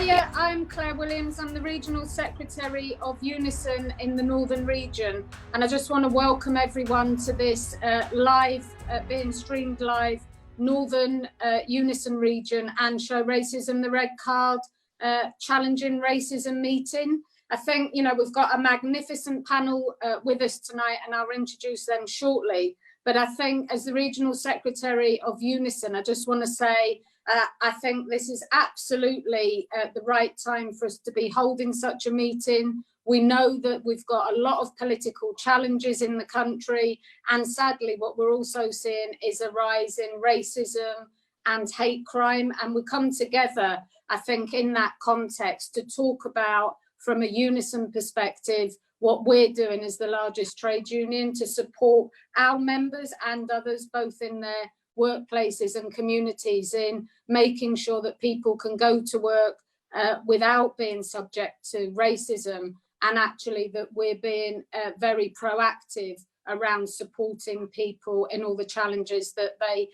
Hiya, I'm Claire Williams. I'm the Regional Secretary of UNISON in the Northern Region. And I just want to welcome everyone to this being streamed live, Northern UNISON Region and Show Racism the Red Card, Challenging Racism meeting. I think, you know, we've got a magnificent panel with us tonight, and I'll introduce them shortly. But I think as the Regional Secretary of UNISON, I just want to say, I think this is absolutely the right time for us to be holding such a meeting. We know that we've got a lot of political challenges in the country, and sadly what we're also seeing is a rise in racism and hate crime, and we come together, I think, in that context to talk about, from a UNISON perspective, what we're doing as the largest trade union to support our members and others, both in their workplaces and communities, in making sure that people can go to work without being subject to racism, and actually that we're being very proactive around supporting people in all the challenges that they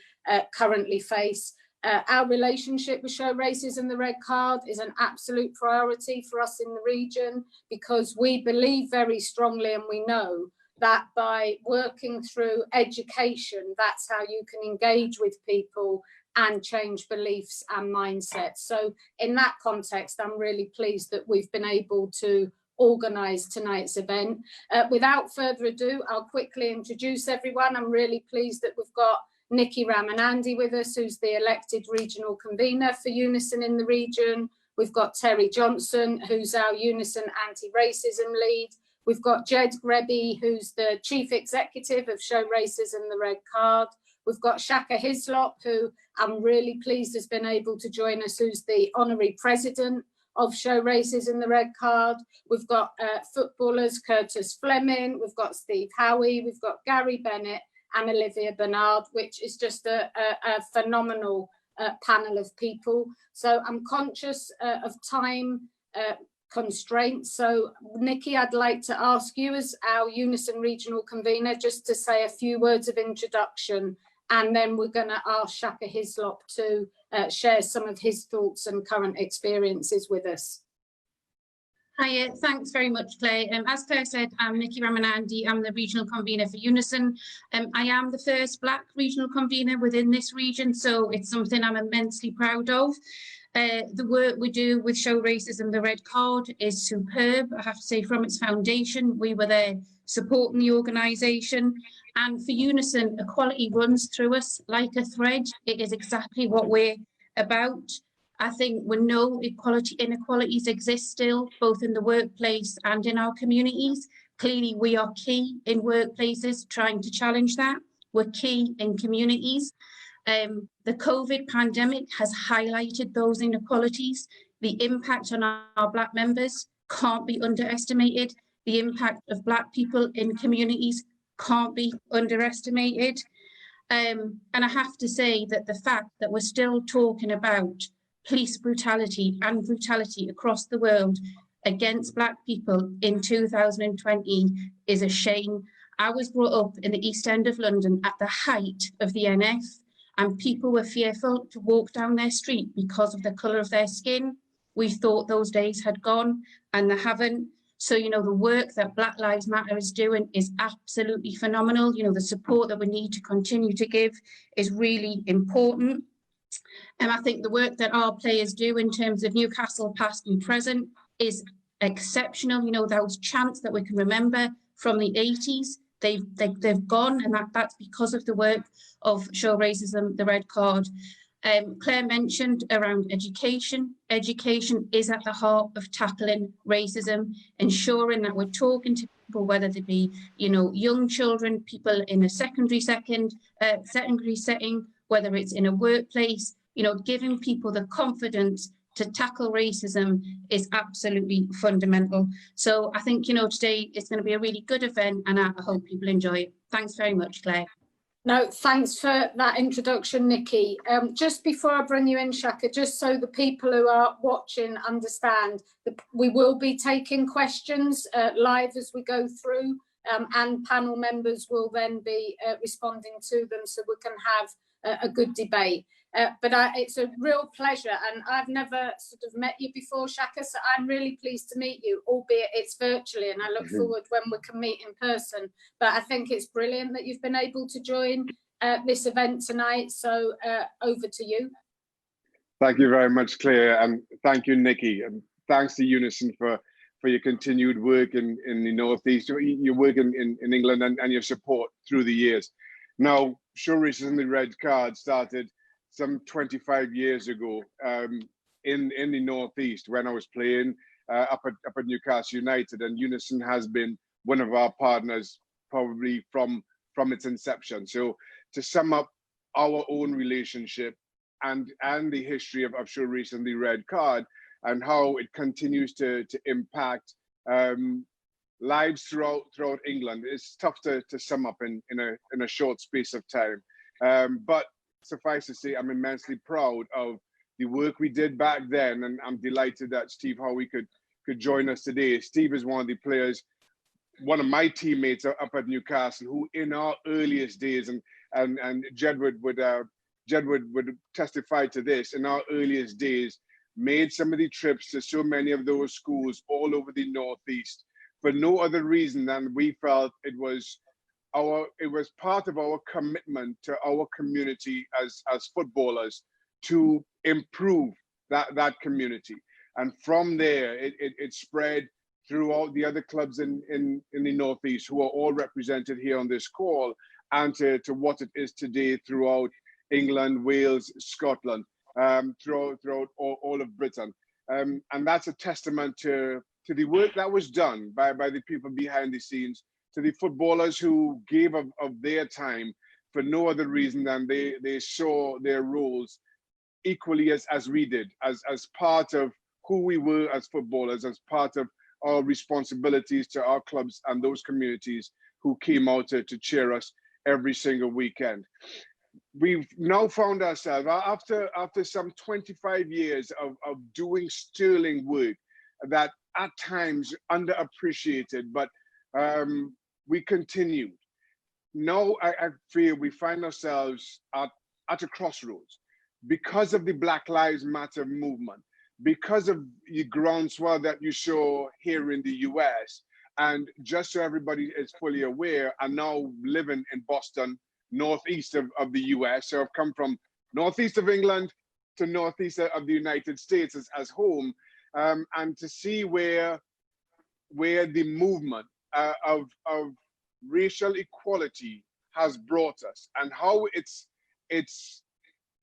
currently face. Our relationship with Show Racism the Red Card is an absolute priority for us in the region, because we believe very strongly, and we know that by working through education, that's how you can engage with people and change beliefs and mindsets. So in that context, I'm really pleased that we've been able to organise tonight's event. Without further ado, I'll quickly introduce everyone. I'm really pleased that we've got Nikki Ramanandi with us, who's the elected regional convener for UNISON in the region. We've got Terry Johnson, who's our UNISON anti-racism lead. We've got Jed Grebbie, who's the Chief Executive of Show Racism the Red Card. We've got Shaka Hislop, who I'm really pleased has been able to join us, who's the Honorary President of Show Racism the Red Card. We've got footballers, Curtis Fleming, we've got Steve Howey, we've got Gary Bennett and Olivia Bernard, which is just a phenomenal panel of people. So I'm conscious of time constraints. So Nikki, I'd like to ask you, as our UNISON regional convener, just to say a few words of introduction, and then we're going to ask Shaka Hislop to share some of his thoughts and current experiences with us. Hi, thanks very much, Claire. As Claire said, I'm Nikki Ramanandi. I'm the regional convener for UNISON. I am the first Black regional convener within this region, so it's something I'm immensely proud of. The work we do with Show Racism the Red Card is superb. I have to say, from its foundation, we were there supporting the organisation. And for UNISON, equality runs through us like a thread. It is exactly what we're about. I think we know inequalities exist still, both in the workplace and in our communities. Clearly, we are key in workplaces trying to challenge that. We're key in communities. The COVID pandemic has highlighted those inequalities. The impact on our Black members can't be underestimated. The impact of Black people in communities can't be underestimated. And I have to say that the fact that we're still talking about police brutality and brutality across the world against Black people in 2020 is a shame. I was brought up in the East End of London at the height of the NF, and people were fearful to walk down their street because of the colour of their skin. We thought those days had gone, and they haven't. So, you know, the work that Black Lives Matter is doing is absolutely phenomenal. You know, the support that we need to continue to give is really important. And I think the work that our players do in terms of Newcastle past and present is exceptional. You know, those chants that we can remember from the 80s, they've gone, and that's because of the work of Show Racism the Red Card. Claire mentioned around education. Education is at the heart of tackling racism, ensuring that we're talking to people, whether they be, you know, young children, people in a secondary setting, whether it's in a workplace, you know, giving people the confidence to tackle racism is absolutely fundamental. So I think, you know, today it's going to be a really good event, and I hope people enjoy it. Thanks very much, Claire. No, thanks for that introduction, Nikki. Just before I bring you in, Shaka, just so the people who are watching understand, that we will be taking questions live as we go through, and panel members will then be responding to them, so we can have a good debate. It's a real pleasure, and I've never sort of met you before, Shaka, so I'm really pleased to meet you, albeit it's virtually, and I look forward when we can meet in person. But I think it's brilliant that you've been able to join this event tonight, so over to you. Thank you very much, Claire, and thank you, Nikki, and thanks to UNISON for your continued work in the Northeast, your work in England, and your support through the years. Now, Show Racism the Red Card started some 25 years ago in the Northeast when I was playing up at Newcastle United, and UNISON has been one of our partners probably from its inception. So to sum up our own relationship and the history of Show Racism the Red Card and how it continues to impact lives throughout England, it's tough to sum up in a short space of time. But suffice to say, I'm immensely proud of the work we did back then, and I'm delighted that Steve Howey could join us today. Steve is one of the players, one of my teammates up at Newcastle, who in our earliest days, and Jed would testify to this, in our earliest days, made some of the trips to so many of those schools all over the Northeast for no other reason than we felt it was part of our commitment to our community as footballers to improve that community. And from there, it spread throughout the other clubs in the Northeast, who are all represented here on this call, and to what it is today throughout England, Wales, Scotland, throughout all of Britain. And that's a testament to the work that was done by the people behind the scenes, to the footballers who gave of their time for no other reason than they saw their roles equally as we did, as part of who we were as footballers, as part of our responsibilities to our clubs and those communities who came out to cheer us every single weekend. We've now found ourselves, after some 25 years of doing sterling work that at times underappreciated, but we continued. Now I feel we find ourselves at a crossroads because of the Black Lives Matter movement, because of the groundswell that you saw here in the US. And just so everybody is fully aware, I'm now living in Boston, northeast of the US. So I've come from northeast of England to northeast of the United States as home, and to see where the movement of racial equality has brought us and how it's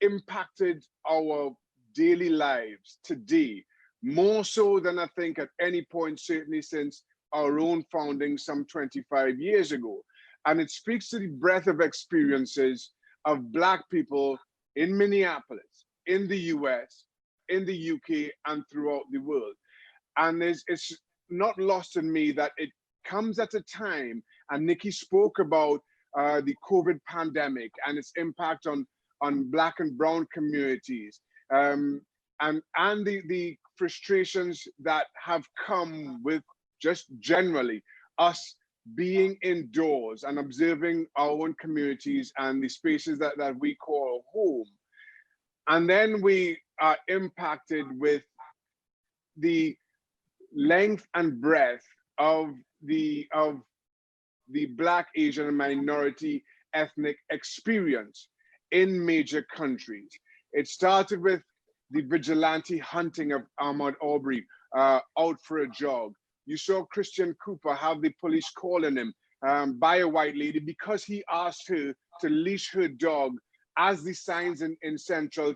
impacted our daily lives today, more so than I think at any point, certainly since our own founding some 25 years ago. And it speaks to the breadth of experiences of Black people in Minneapolis, in the US, in the UK, and throughout the world. And it's not lost on me that it comes at a time, and Nikki spoke about the COVID pandemic and its impact on Black and brown communities, and the frustrations that have come with just generally us being indoors and observing our own communities and the spaces that we call home. And then we are impacted with the length and breadth of the Black, Asian, and minority ethnic experience in major countries. It started with the vigilante hunting of Ahmaud Arbery out for a jog. You saw Christian Cooper have the police calling him by a white lady because he asked her to leash her dog, as the signs in Central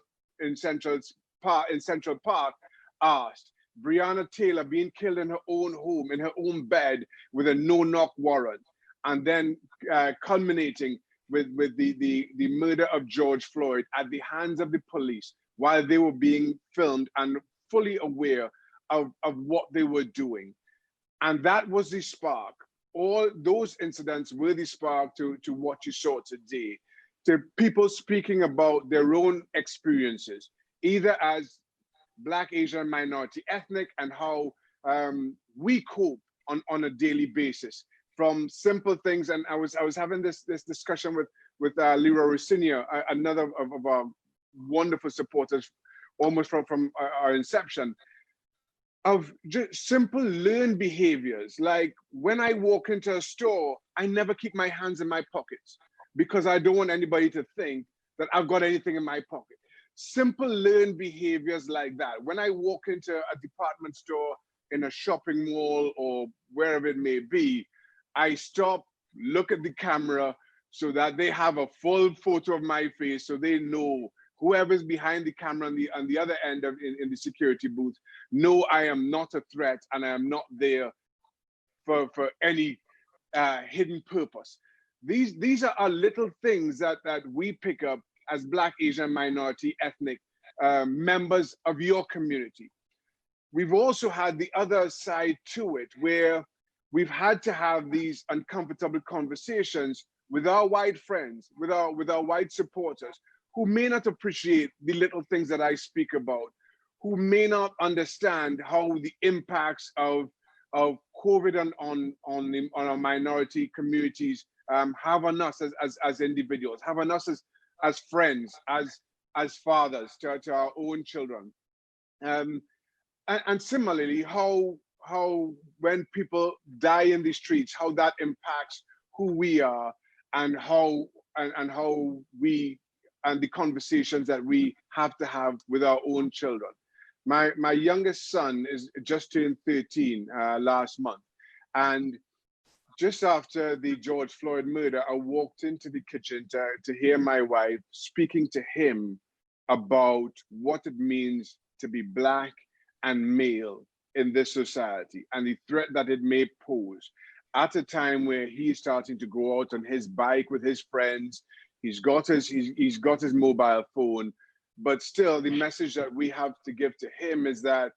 Park asked. Breonna Taylor being killed in her own home, in her own bed, with a no-knock warrant, and then culminating with the murder of George Floyd at the hands of the police while they were being filmed and fully aware of what they were doing. And that was the spark. All those incidents were the spark to what you saw today, to people speaking about their own experiences, either as Black, Asian, minority, ethnic, and how we cope on a daily basis, from simple things. And I was having this discussion with Leroy Rossignol, another of our wonderful supporters almost from our inception, of just simple learned behaviors. Like when I walk into a store, I never keep my hands in my pockets because I don't want anybody to think that I've got anything in my pocket. Simple learned behaviors like that. When I walk into a department store, in a shopping mall, or wherever it may be, I stop, look at the camera so that they have a full photo of my face, so they know, whoever's behind the camera on the other end of in the security booth, know I am not a threat and I am not there for any hidden purpose. These are little things that we pick up as Black, Asian, minority, ethnic members of your community. We've also had the other side to it, where we've had to have these uncomfortable conversations with our white friends, with our white supporters, who may not appreciate the little things that I speak about, who may not understand how the impacts of COVID on our minority communities have on us as individuals, have on us as friends, as fathers to our own children. And similarly, how when people die in the streets, how that impacts who we are, and how we, and the conversations that we have to have with our own children. My youngest son is just turned 13 last month, and just after the George Floyd murder, I walked into the kitchen to hear my wife speaking to him about what it means to be Black and male in this society, and the threat that it may pose at a time where he's starting to go out on his bike with his friends. He's got his mobile phone, but still the message that we have to give to him is that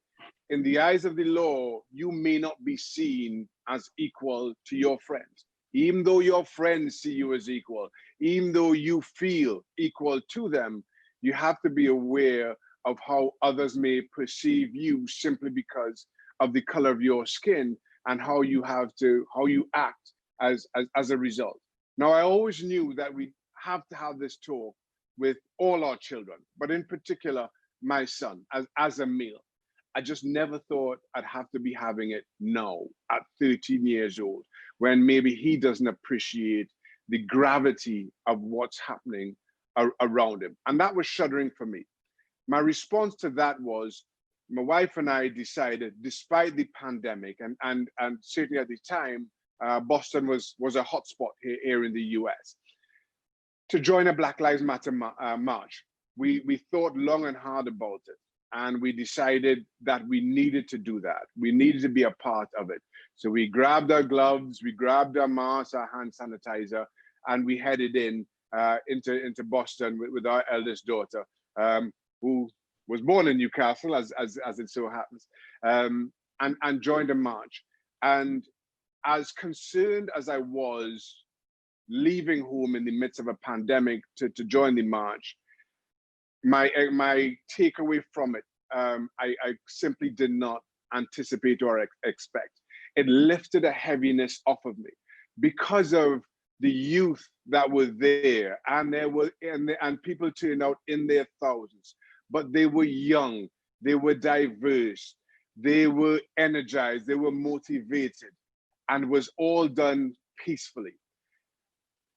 in the eyes of the law, you may not be seen as equal to your friends. Even though your friends see you as equal, even though you feel equal to them, you have to be aware of how others may perceive you simply because of the color of your skin, and how you act as a result. Now, I always knew that we have to have this talk with all our children, but in particular, my son, as a male. I just never thought I'd have to be having it now at 13 years old, when maybe he doesn't appreciate the gravity of what's happening around him. And that was shuddering for me. My response to that was, my wife and I decided, despite the pandemic, and certainly at the time, Boston was a hotspot here in the US, to join a Black Lives Matter march. We thought long and hard about it, and we decided that we needed to do that. We needed to be a part of it. So we grabbed our gloves, we grabbed our masks, our hand sanitizer, and we headed into Boston with our eldest daughter, who was born in Newcastle, as it so happens, and joined a march. And as concerned as I was leaving home in the midst of a pandemic to join the march, my takeaway from it, I simply did not anticipate or expect. It lifted a heaviness off of me because of the youth that were there, and people turned out in their thousands. But they were young, they were diverse, they were energized, they were motivated, and was all done peacefully.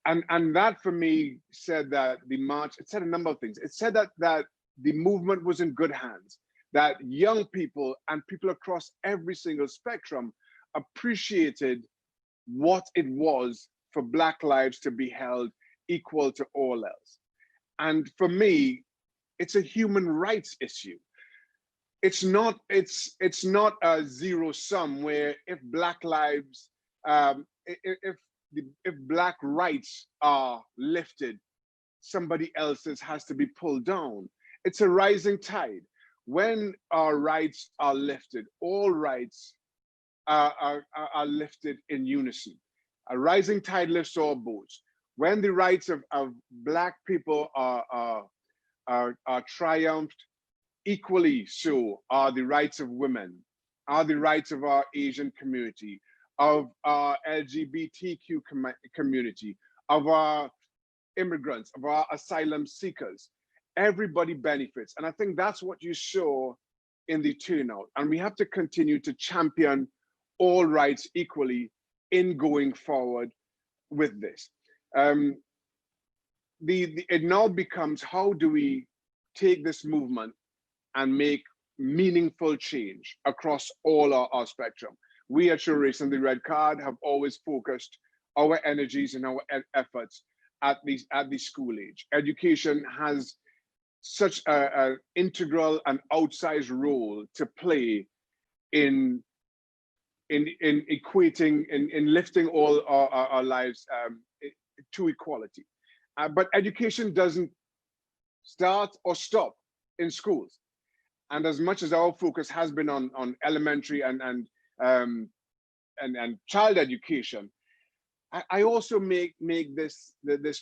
And that for me said that the march, it said a number of things. It said that the movement was in good hands, that young people and people across every single spectrum appreciated what it was for Black lives to be held equal to all else. And for me, it's a human rights issue. It's not a zero sum where if Black lives, if Black rights are lifted, somebody else's has to be pulled down. It's a rising tide. When our rights are lifted, all rights are lifted in unison. A rising tide lifts all boats. When the rights of Black people are triumphed, equally so are the rights of women, are the rights of our Asian community, of our LGBTQ community, of our immigrants, of our asylum seekers. everybody benefits. And I think that's what you saw in the turnout. And we have to continue to champion all rights equally in going forward with this. It now becomes, how do we take this movement and make meaningful change across all our spectrum? We at SRtRC and the Red Card have always focused our energies and our efforts at the school age. Education has such an integral and outsized role to play in equating, in lifting all our lives to equality. But education doesn't start or stop in schools. And as much as our focus has been on elementary and child education, I also make this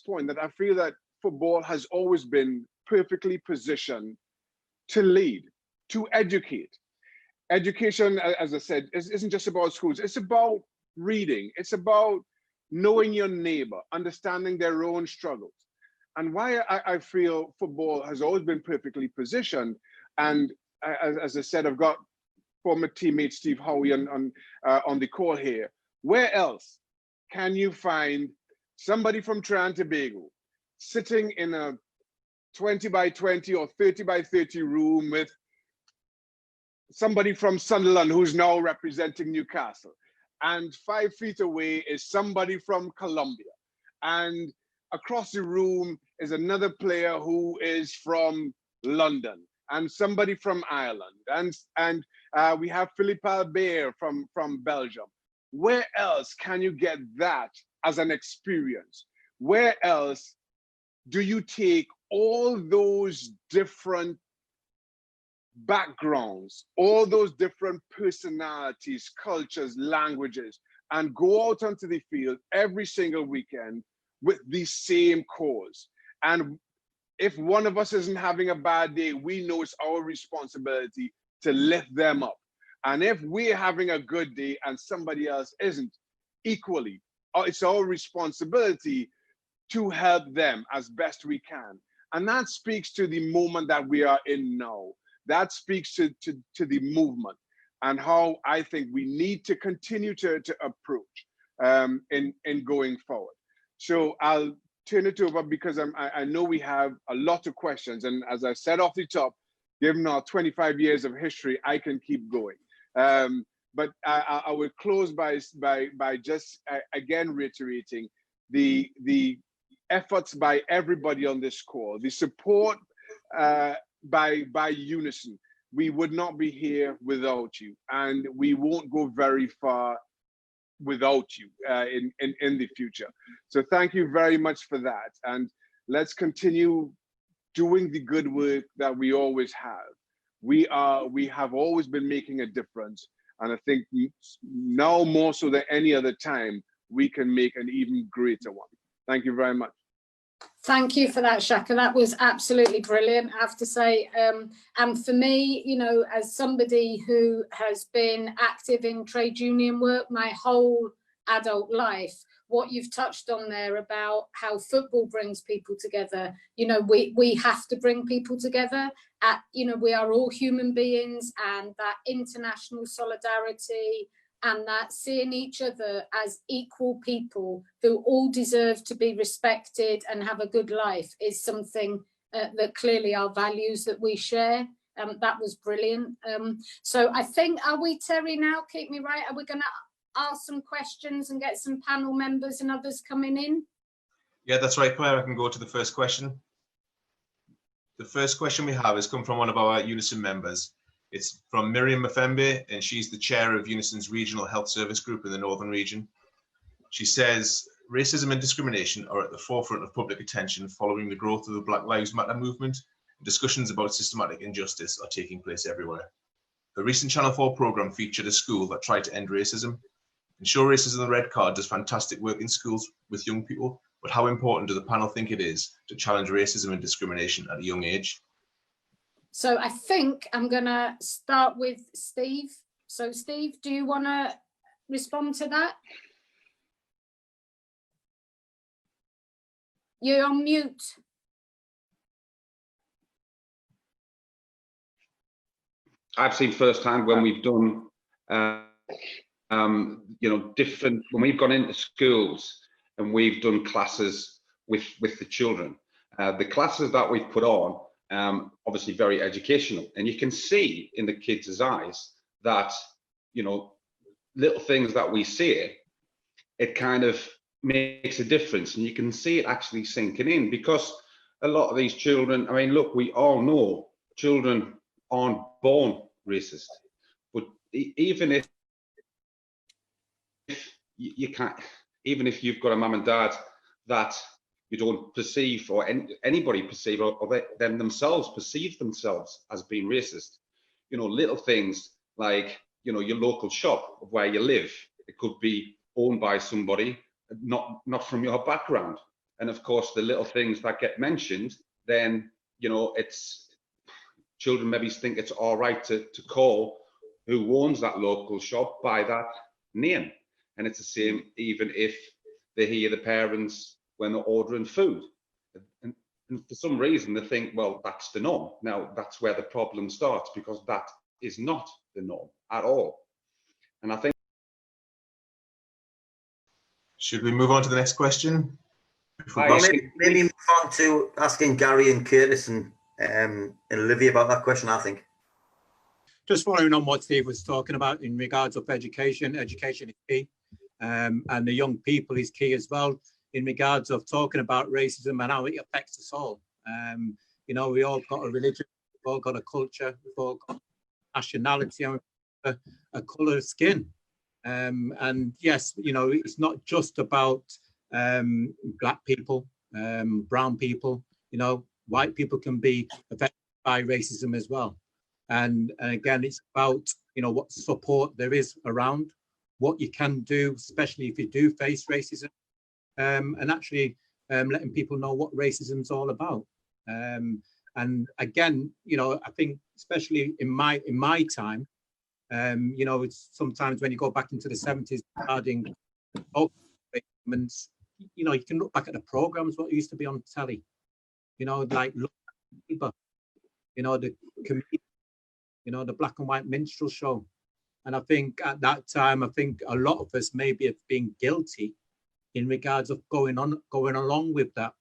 point that I feel that football has always been perfectly positioned to lead, to educate. Education, as I said, isn't just about schools. It's about reading. It's about knowing your neighbor, understanding their own struggles. And why I feel football has always been perfectly positioned. And as I said, I've got former teammate Steve Howey on the call here. Where else can you find somebody from Trinidad and Tobago sitting in a 20 by 20 or 30 by 30 room with somebody from Sunderland who's now representing Newcastle, and 5 feet away is somebody from Colombia, and across the room is another player who is from London, and somebody from Ireland, and we have Philippe Albert from Belgium. Where else can you get that as an experience? Where else do you take all those different backgrounds, all those different personalities, cultures, languages, and go out onto the field every single weekend with the same cause? And if one of us isn't having a bad day, we know it's our responsibility to lift them up. And if we're having a good day and somebody else isn't, equally, it's our responsibility to help them as best we can. And that speaks to the moment that we are in now. That speaks to the movement and how I think we need to continue to approach in going forward. So I'll turn it over because I know we have a lot of questions. And as I said off the top, given our 25 years of history, I can keep going. But I will close by just again reiterating the efforts by everybody on this call, the support by UNISON. We would not be here without you, and we won't go very far without you in the future. So thank you very much for that, and let's continue doing the good work that we always have. We have always been making a difference, and I think now more so than any other time we can make an even greater one. Thank you very much. Thank you for that, Shaka. That was absolutely brilliant, I have to say. And for me, you know, as somebody who has been active in trade union work my whole adult life, what you've touched on there about how football brings people together, you know, we have to bring people together. You know, we are all human beings, and that international solidarity and that seeing each other as equal people who all deserve to be respected and have a good life is something that clearly are values that we share. That was brilliant. So I think, are we, Terry, now, keep me right, are we going to ask some questions and get some panel members and others coming in? Yeah, that's right, Claire. I can go to the first question. The first question we have has come from one of our UNISON members. It's from Miriam Mafembe, and she's the chair of UNISON's Regional Health Service Group in the Northern Region. She says, racism and discrimination are at the forefront of public attention following the growth of the Black Lives Matter movement. Discussions about systematic injustice are taking place everywhere. The recent Channel 4 programme featured a school that tried to end racism. And SRtRC and the Red Card does fantastic work in schools with young people, but how important do the panel think it is to challenge racism and discrimination at a young age? So I think I'm going to start with Steve. So Steve, do you want to respond to that? You're on mute. I've seen firsthand when we've done, you know, when we've gone into schools and we've done classes with the children. The classes that we've put on, obviously very educational, and you can see in the kids' eyes that, you know, little things that we say, it kind of makes a difference, and you can see it actually sinking in, because a lot of these children, I mean, look, we all know children aren't born racist, but even if you can't, even if you've got a mum and dad that you don't perceive, or anybody perceive, or them themselves perceive themselves as being racist, you know, little things like, you know, your local shop of where you live, it could be owned by somebody not from your background. And of course, the little things that get mentioned, then, you know, it's children maybe think it's all right to call who owns that local shop by that name. And it's the same even if they hear the parents when they're ordering food. And for some reason, they think, well, that's the norm. Now, that's where the problem starts, because that is not the norm at all. And I think... Should we move on to the next question? Maybe move on to asking Gary and Curtis and Olivia about that question, I think. Just following on what Steve was talking about in regards of education. Education is key, and the young people is key as well, in regards of talking about racism and how it affects us all. You know, we all got a religion, we've all got a culture, we've all got nationality, and a colour of skin. And yes, you know, it's not just about black people, brown people, you know, white people can be affected by racism as well. And again, it's about, you know, what support there is around, what you can do, especially if you do face racism, and actually letting people know what racism is all about. And again, you know, I think especially in my time, you know, it's sometimes when you go back into the 70s regarding, you know, you can look back at the programs what used to be on telly, you know, like, you know, the comedian, you know, the black and white minstrel show. And I think at that time, I think a lot of us maybe have been guilty in regards of going along with that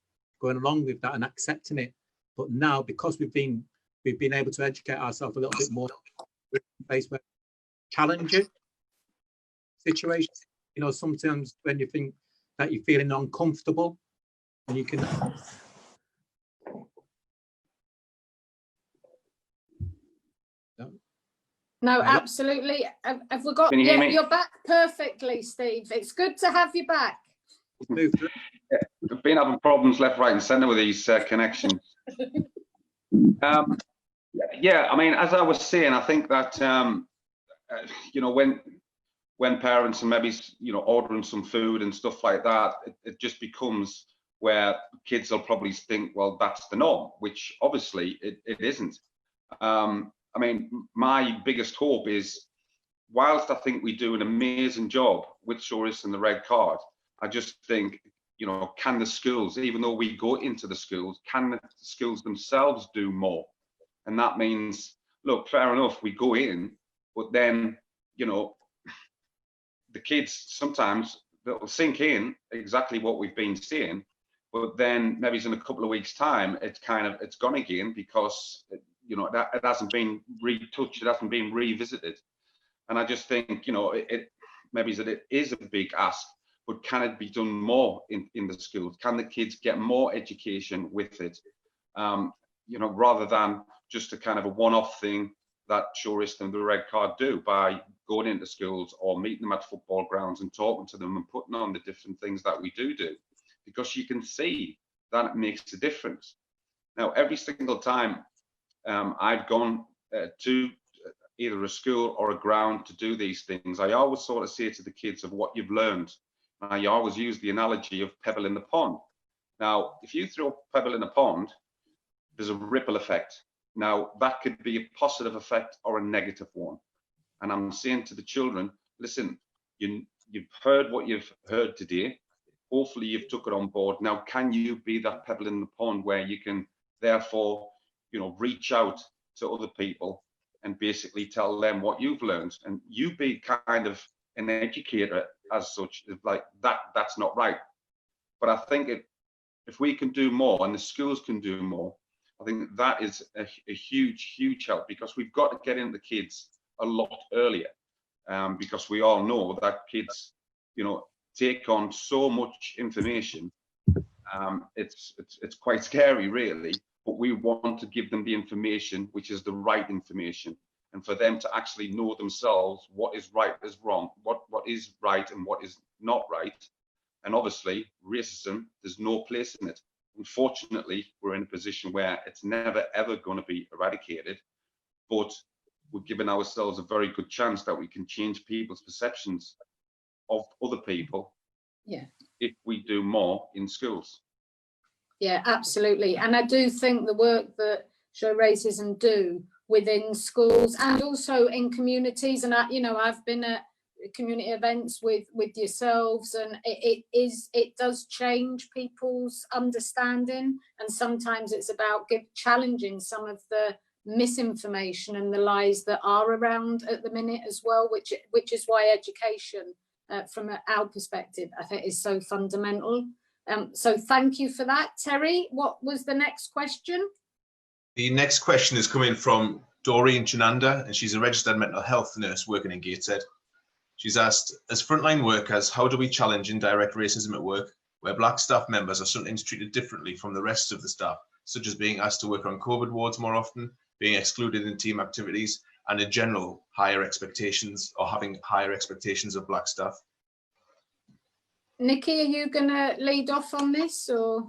and accepting it. But now, because we've been able to educate ourselves a little bit more, we're in a place where challenging situations, you know, sometimes when you think that you're feeling uncomfortable, and you can. No, absolutely. Have we got? Can you hear me? You're back perfectly, Steve. It's good to have you back. I've been having problems left, right, and centre with these connections. Yeah, I mean, as I was saying, I think that you know, when parents are maybe, you know, ordering some food and stuff like that, it just becomes where kids will probably think, well, that's the norm, which obviously it isn't. I mean, my biggest hope is, whilst I think we do an amazing job with SRtRC and the red card, I just think, you know, can the schools, even though we go into the schools, can the schools themselves do more? And that means, look, fair enough, we go in, but then, you know, the kids sometimes, they'll sink in exactly what we've been saying, but then maybe in a couple of weeks' time, it's gone again, because, you know, that it hasn't been retouched, it hasn't been revisited. And I just think, you know, it maybe that it is a big ask, but can it be done more in the schools? Can the kids get more education with it? You know, rather than just a kind of a one-off thing that SRtRC and the red card do by going into schools or meeting them at football grounds and talking to them and putting on the different things that we do, because you can see that it makes a difference. Now, every single time I've gone to either a school or a ground to do these things, I always sort of say to the kids of what you've learned. I always use the analogy of pebble in the pond. Now, if you throw a pebble in a pond, there's a ripple effect. Now, that could be a positive effect or a negative one. And I'm saying to the children, listen, you've heard what you've heard today. Hopefully you've took it on board. Now, can you be that pebble in the pond where you can therefore, you know, reach out to other people and basically tell them what you've learned, and you be kind of an educator as such. Like that's not right. But I think if we can do more and the schools can do more, I think that is a huge help, because we've got to get into kids a lot earlier, because we all know that kids, you know, take on so much information. It's quite scary, really, but we want to give them the information which is the right information, and for them to actually know themselves what is right, is wrong, what is right and what is not right. And obviously racism, there's no place in it. Unfortunately, we're in a position where it's never ever going to be eradicated, but we're giving ourselves a very good chance that we can change people's perceptions of other people, yeah, if we do more in schools. Yeah, absolutely. And I do think the work that Show Racism do within schools and also in communities, and I've been at community events with yourselves, and it does change people's understanding, and sometimes it's about challenging some of the misinformation and the lies that are around at the minute as well, which is why education from our perspective I think is so fundamental. So thank you for that. Terry, what was the next question? The next question is coming from Doreen Chananda, and she's a registered mental health nurse working in Gateshead. She's asked, as frontline workers, how do we challenge indirect racism at work, where Black staff members are sometimes treated differently from the rest of the staff, such as being asked to work on COVID wards more often, being excluded in team activities, and in general, higher expectations, or having higher expectations of Black staff? Nikki, are you going to lead off on this, or?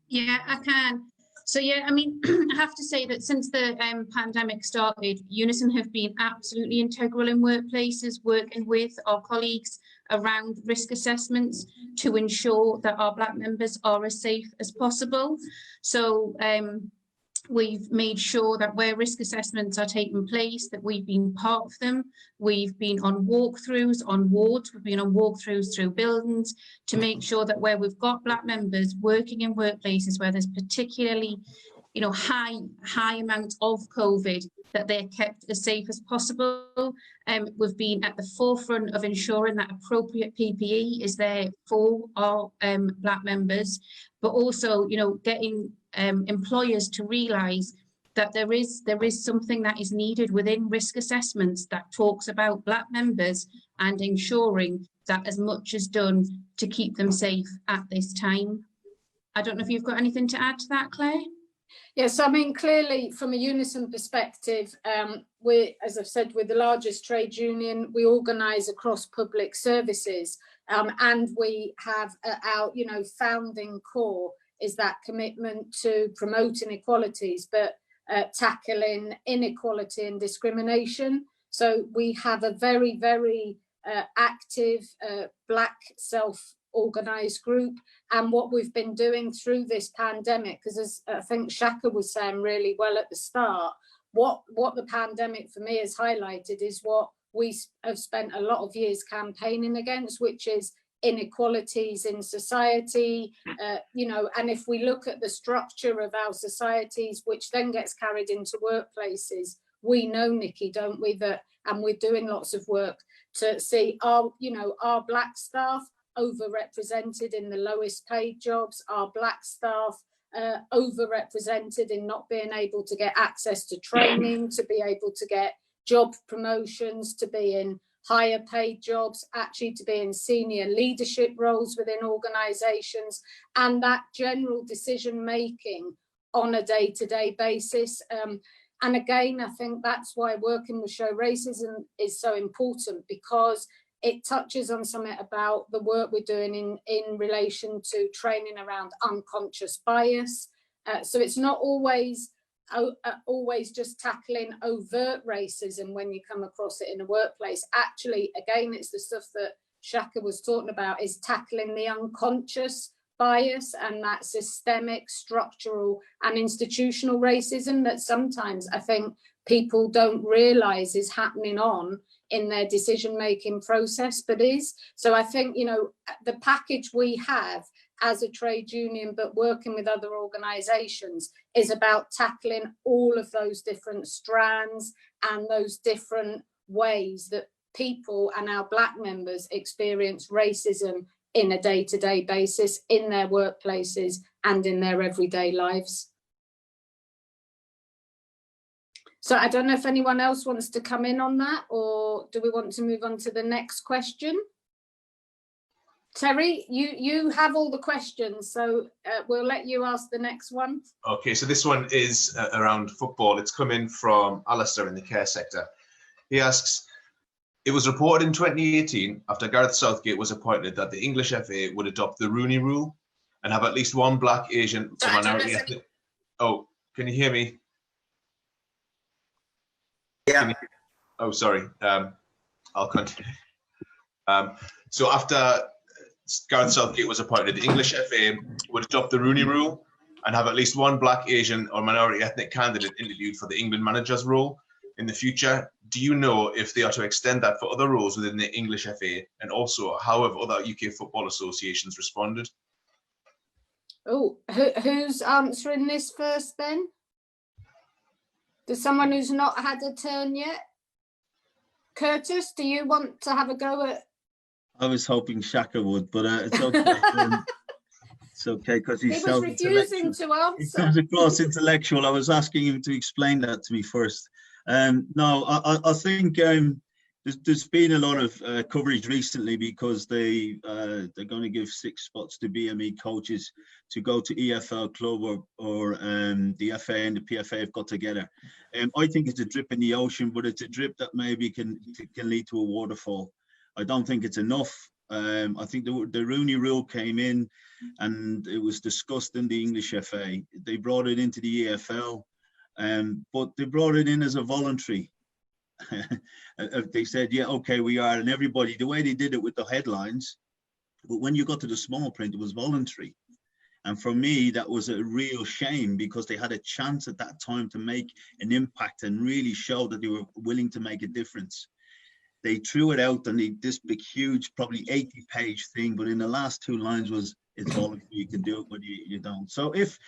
Yeah, I can. So yeah, I mean, I have to say that since the pandemic started, UNISON have been absolutely integral in workplaces, working with our colleagues around risk assessments to ensure that our Black members are as safe as possible. So we've made sure that where risk assessments are taking place, that we've been part of them. We've been on walkthroughs on wards, we've been on walkthroughs through buildings to make sure that where we've got Black members working in workplaces where there's particularly, you know, high amount of COVID, that they're kept as safe as possible. We've been at the forefront of ensuring that appropriate PPE is there for our Black members, but also, you know, getting employers to realise that there is something that is needed within risk assessments that talks about Black members, and ensuring that as much is done to keep them safe at this time. I don't know if you've got anything to add to that, Claire? Yes, I mean, clearly from a UNISON perspective, as I've said, we're the largest trade union. We organise across public services, and we have our, you know, founding core is that commitment to promoting equalities, but tackling inequality and discrimination. So we have a very, very active Black self-organised group, and what we've been doing through this pandemic, because as I think Shaka was saying really well at the start, what the pandemic for me has highlighted is what we have spent a lot of years campaigning against, which is inequalities in society, you know, and if we look at the structure of our societies, which then gets carried into workplaces, we know, Nikki, don't we, that, and we're doing lots of work to see our Black staff overrepresented in the lowest paid jobs, our Black staff overrepresented in not being able to get access to training, to be able to get job promotions, to be in higher paid jobs, actually to be in senior leadership roles within organisations, and that general decision making on a day-to-day basis. And again, I think that's why working with Show Racism is so important, because it touches on something about the work we're doing in relation to training around unconscious bias. So it's not always just tackling overt racism when you come across it in a workplace. Actually, again, it's the stuff that Shaka was talking about, is tackling the unconscious bias and that systemic, structural and institutional racism that sometimes I think people don't realise is happening on in their decision-making process, but is. So I think, you know, the package we have as a trade union, but working with other organisations, is about tackling all of those different strands and those different ways that people and our Black members experience racism in a day-to-day basis, in their workplaces and in their everyday lives. So I don't know if anyone else wants to come in on that, or do we want to move on to the next question? Terry, you have all the questions, so we'll let you ask the next one. Okay, so this one is around football. It's come in from Alistair in the care sector. He asks, it was reported in 2018, after Gareth Southgate was appointed, that the English FA would adopt the Rooney Rule and have at least one Black, Asian, or minority ethnic. Oh, can you hear me? Yeah. Oh, sorry. I'll continue. So after Gareth Southgate was appointed, the English FA would adopt the Rooney Rule and have at least one Black, Asian, or minority ethnic candidate interviewed for the England manager's role in the future. Do you know if they are to extend that for other roles within the English FA, and also how have other UK football associations responded? Oh, who's answering this first then? Does someone who's not had a turn yet? Curtis, do you want to have a go at? I was hoping Shaka would, but it's okay. It's okay because he's He was refusing to answer. He comes across intellectual. I was asking him to explain that to me first. No, I think there's been a lot of coverage recently because they're going to give 6 spots to BME coaches to go to EFL club or the FA and the PFA have got together. I think it's a drip in the ocean, but it's a drip that maybe can lead to a waterfall. I don't think it's enough. I think the Rooney Rule came in and it was discussed in the English FA. They brought it into the EFL, but they brought it in as a voluntary. They said, yeah, okay, we are. And everybody, the way they did it with the headlines, but when you got to the small print, it was voluntary. And for me, that was a real shame because they had a chance at that time to make an impact and really show that they were willing to make a difference. They threw it out and this big, huge, probably 80-page thing, but in the last 2 lines was, it's voluntary, you can do it, but you don't. So if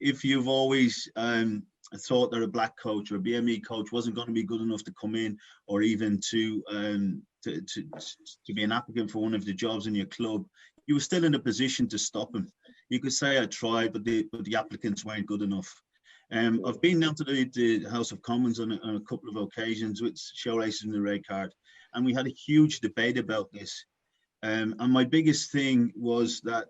you've always thought that a Black coach or a BME coach wasn't going to be good enough to come in or even to be an applicant for one of the jobs in your club, you were still in a position to stop him. You could say I tried, but the applicants weren't good enough. I've been down to the House of Commons on a couple of occasions with show races in the red card, and we had a huge debate about this. And my biggest thing was that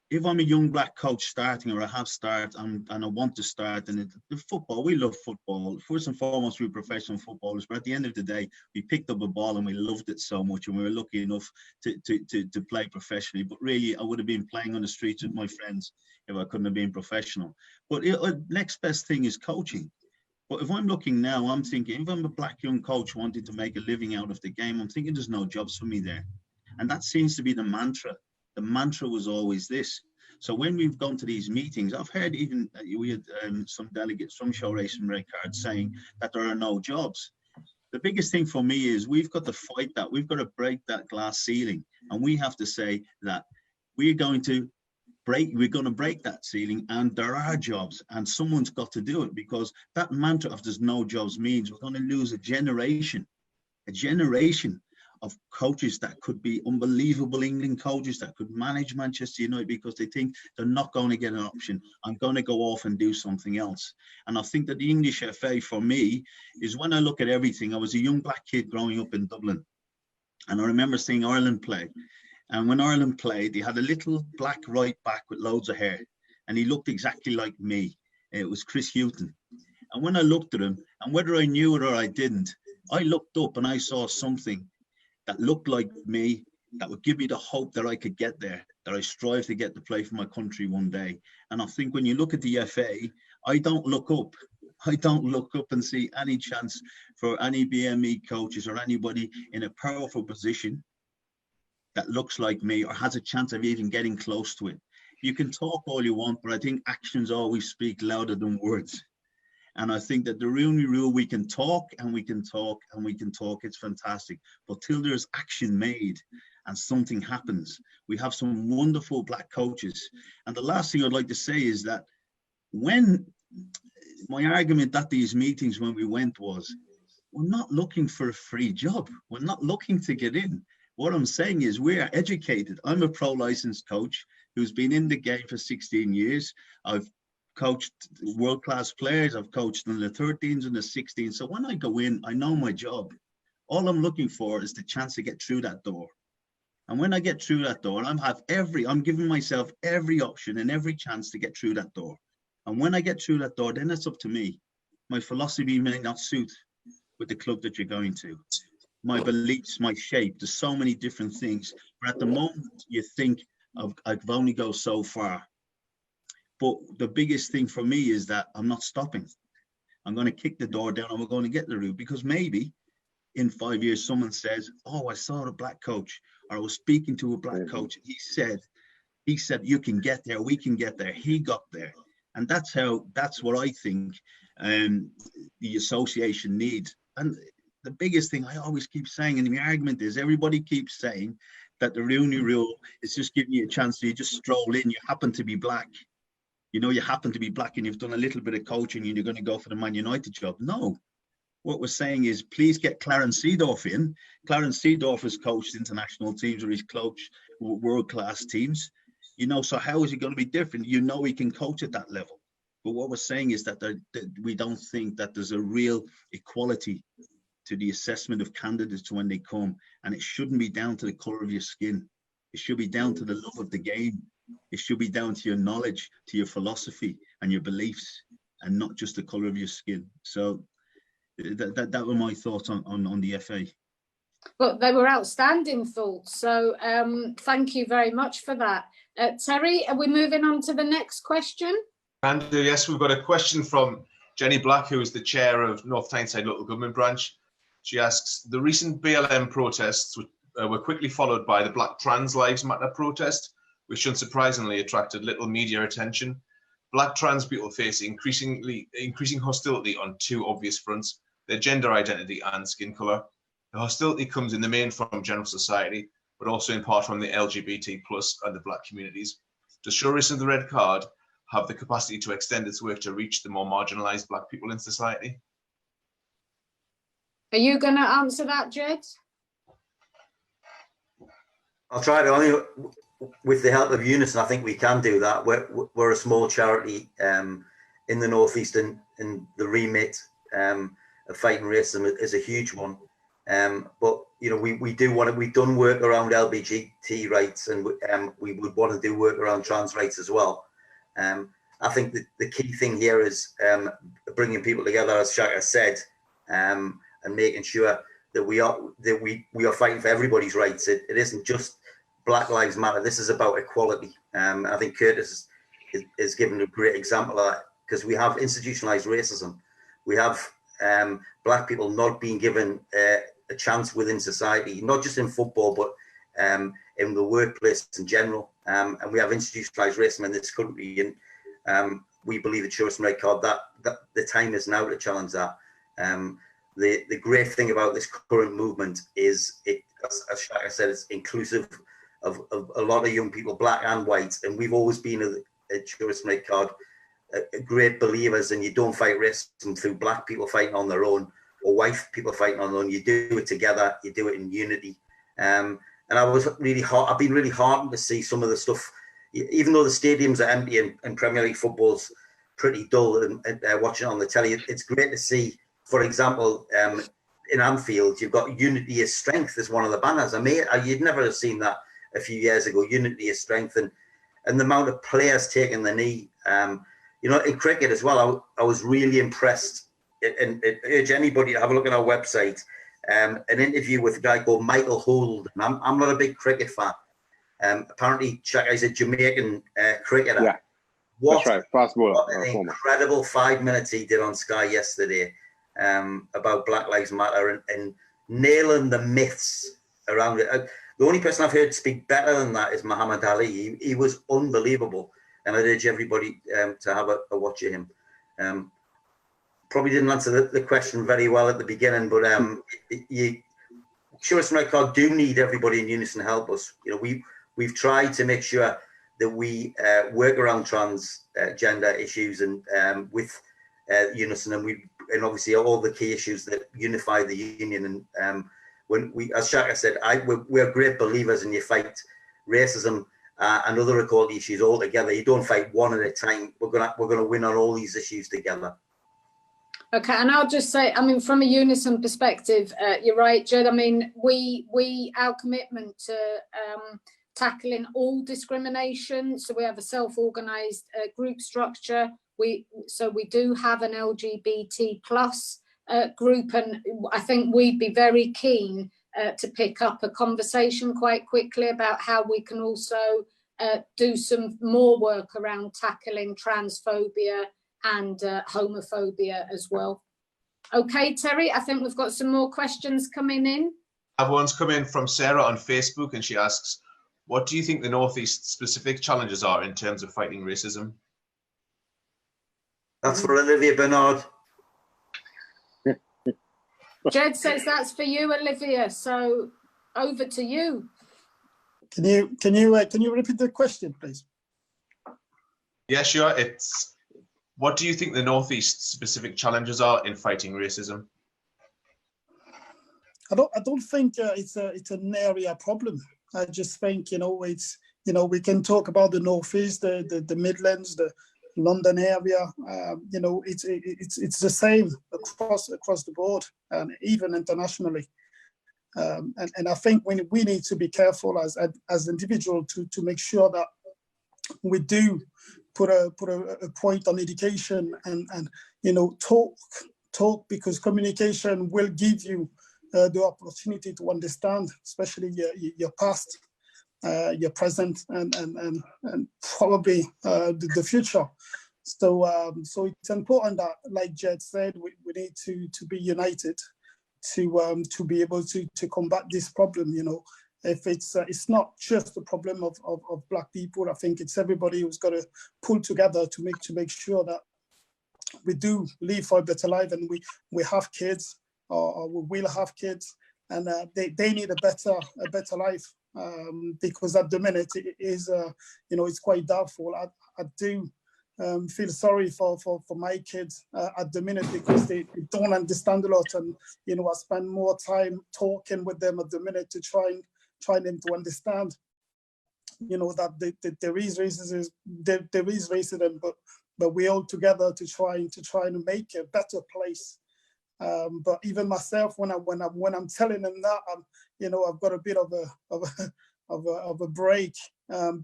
if I'm a young Black coach starting, or I have started and I want to start, and the football, we love football. First and foremost, we're professional footballers, but at the end of the day, we picked up a ball and we loved it so much, and we were lucky enough to play professionally. But really, I would have been playing on the streets with my friends if I couldn't have been professional. But next best thing is coaching. But if I'm looking now, I'm thinking, if I'm a Black young coach wanting to make a living out of the game, I'm thinking there's no jobs for me there. And that seems to be the mantra. The mantra was always this. So when we've gone to these meetings, I've heard even, we had some delegates from Show Race and Red Card saying that there are no jobs. The biggest thing for me is we've got to fight that. We've got to break that glass ceiling. And we have to say that we're going to break that ceiling, and there are jobs, and someone's got to do it, because that mantra of there's no jobs means we're going to lose a generation of coaches that could be unbelievable England coaches that could manage Manchester United, because they think they're not going to get an option. I'm going to go off and do something else. And I think that the English FA for me is, when I look at everything, I was a young Black kid growing up in Dublin, and I remember seeing Ireland play. And when Ireland played, they had a little Black right back with loads of hair, and he looked exactly like me. It was Chris Hughton. And when I looked at him, and whether I knew it or I didn't, I looked up and I saw something that looked like me, that would give me the hope that I could get there, that I strive to get to play for my country one day. And I think when you look at the FA, I don't look up. I don't look up and see any chance for any BME coaches or anybody in a powerful position that looks like me or has a chance of even getting close to it. You can talk all you want, but I think actions always speak louder than words. And I think that the Rooney Rule, we can talk and we can talk and we can talk. It's fantastic. But till there's action made, and something happens. We have some wonderful black coaches. And the last thing I'd like to say is that when my argument at these meetings when we went was, we're not looking for a free job. We're not looking to get in. What I'm saying is we are educated. I'm a pro licensed coach who's been in the game for 16 years. I've coached world-class players. I've coached in the 13s and the 16s. So when I go in, I know my job. All I'm looking for is the chance to get through that door. And when I get through that door, I'm giving myself every option and every chance to get through that door. And when I get through that door, then it's up to me. My philosophy may not suit with the club that you're going to. My beliefs, my shape, there's so many different things. But at the moment, you think I've only go so far. But the biggest thing for me is that I'm not stopping. I'm going to kick the door down and we're going to get the route, because maybe in 5 years, someone says, oh, I saw a black coach, or I was speaking to a black coach. He said, you can get there. We can get there. He got there. And that's what I think the association needs. And the biggest thing I always keep saying, and the argument is, everybody keeps saying that the Rooney Rule is just giving you a chance to just stroll in. You happen to be black. You know, you happen to be black and you've done a little bit of coaching and you're going to go for the Man United job. No. What we're saying is, please get Clarence Seedorf in. Clarence Seedorf has coached international teams, or he's coached world-class teams. You know, so how is it going to be different? You know, he can coach at that level. But what we're saying is that we don't think that there's a real equality to the assessment of candidates when they come. And it shouldn't be down to the color of your skin. It should be down to the love of the game. It should be down to your knowledge, to your philosophy and your beliefs, and not just the color of your skin. So that were my thoughts on the FA. But they were outstanding thoughts. So thank you very much for that. Terry, are we moving on to the next question? Andrew, yes, we've got a question from Jenny Black, who is the chair of North Tyneside Local Government Branch. She asks, the recent BLM protests were quickly followed by the Black Trans Lives Matter protest, which unsurprisingly attracted little media attention. Black trans people face increasing hostility on two obvious fronts: their gender identity and skin colour. The hostility comes in the main from general society, but also in part from the LGBT+ and the black communities. Does Show Racism the Red Card have the capacity to extend its work to reach the more marginalised black people in society? Are you going to answer that, Jed? I'll try to. Only with the help of UNISON, I think we can do that. We're a small charity in the Northeast, and the remit of fighting racism is a huge one. But you know, we've done work around LGBT rights, and we would want to do work around trans rights as well. I think the key thing here is bringing people together, as Shaka said, and making sure that we are fighting for everybody's rights. It isn't just Black Lives Matter. This is about equality. I think Curtis is given a great example of that, because we have institutionalized racism. We have black people not being given a chance within society, not just in football, but in the workplace in general. And we have institutionalized racism in this country. And we believe at Show Racism Red Card that the time is now to challenge that. The great thing about this current movement is, as Shaka said, it's inclusive of a lot of young people, black and white. And we've always been at Show Racism Red Card great believers, and you don't fight racism through black people fighting on their own or white people fighting on their own. You do it together, you do it in unity. And I've been really heartened to see some of the stuff, even though the stadiums are empty and Premier League football's pretty dull and watching it on the telly. It's great to see, for example, in Anfield, you've got Unity is Strength as one of the banners. I mean, you'd never have seen that a few years ago. Unity is Strength, and the amount of players taking the knee. You know, in cricket as well, I was really impressed, and urge anybody to have a look at our website. An interview with a guy called Michael Hould. I'm not a big cricket fan. Apparently, Shaka is a Jamaican cricketer. Yeah, that's right. Fast bowler. What an incredible 5 minutes he did on Sky yesterday about Black Lives Matter and nailing the myths around it. The only person I've heard speak better than that is Muhammad Ali. He was unbelievable. And I'd urge everybody to have a watch of him. Probably didn't answer the question very well at the beginning, but Sure, it's record do need everybody in Unison to help us. You know, we've tried to make sure that we work around transgender issues and with Unison, and obviously all the key issues that unify the union. And when we, as Shaka said, we're great believers in you fight racism and other equality issues all together. You don't fight one at a time. We're gonna win on all these issues together. Okay, and I'll just say, I mean, from a Unison perspective, you're right, Jed. I mean, our commitment to tackling all discrimination. So we have a self-organised group structure. We do have an LGBT plus group, and I think we'd be very keen to pick up a conversation quite quickly about how we can also do some more work around tackling transphobia and homophobia as well. Okay, Terry, I think we've got some more questions coming in. One's come in from Sarah on Facebook, and she asks, what do you think the North East specific challenges are in terms of fighting racism? That's for Olivia Bernard. Jed says that's for you, Olivia. So over to you. Can you repeat the question, please? Yeah, sure. It's, what do you think the North East specific challenges are in fighting racism? I don't think it's an area problem. I just think, you know, it's, you know, we can talk about the North East, the Midlands, the London area. You know, it's the same across the board and even internationally. And I think we need to be careful as individuals to make sure that we do put a point on education and you know, talk, because communication will give you the opportunity to understand, especially your past, your present, and probably the future. So it's important that, like Jed said, we need to be united to be able to combat this problem. You know, if it's not just the problem of Black people, I think it's everybody who's got to pull together to make sure that we do live for a better life, and we have kids, or we will have kids, and they need a better life, because at the minute it is you know, it's quite doubtful. I do feel sorry for my kids at the minute, because they don't understand a lot, and you know, I spend more time talking with them at the minute to try them to understand, you know, that there is racism, but we're all together to try and make a better place. But even myself, when I'm telling them that, you know, I've got a bit of a break,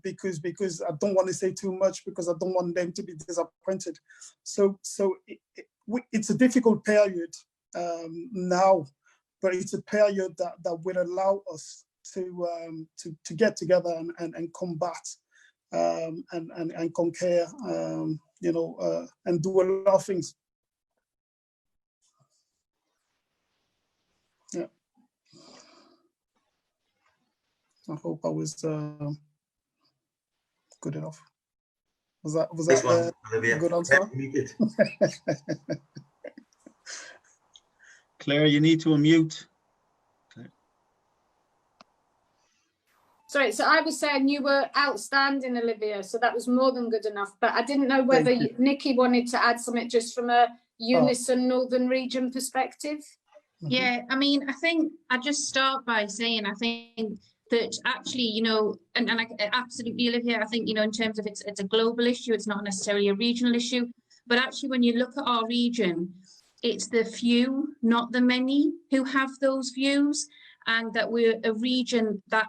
because I don't want to say too much, because I don't want them to be disappointed. So it's a difficult period now, but it's a period that will allow us to get together and combat and conquer, you know, and do a lot of things. Yeah. I hope I was good enough. Was that a good answer? Claire, you need to unmute. Sorry, so I was saying you were outstanding, Olivia, so that was more than good enough, but I didn't know whether Nikki wanted to add something just from a Unison Northern Region perspective. Yeah, I mean, I think I just start by saying, I think that actually, you know, and I absolutely, Olivia, I think, you know, in terms of it's a global issue, it's not necessarily a regional issue, but actually when you look at our region, it's the few, not the many, who have those views, and that we're a region that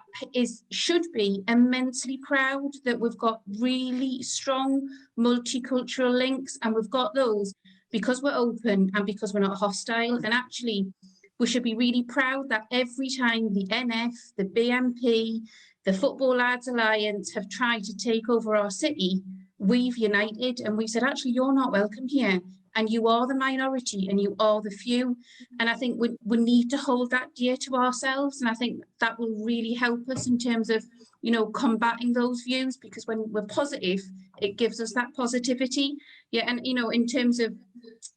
should be immensely proud that we've got really strong multicultural links, and we've got those because we're open and because we're not hostile. And actually, we should be really proud that every time the NF, the BNP, the Football Lads Alliance have tried to take over our city, we've united and we've said, actually, you're not welcome here. And you are the minority and you are the few. And I think we need to hold that dear to ourselves. And I think that will really help us in terms of, you know, combating those views, because when we're positive, it gives us that positivity. Yeah, and, you know, in terms of,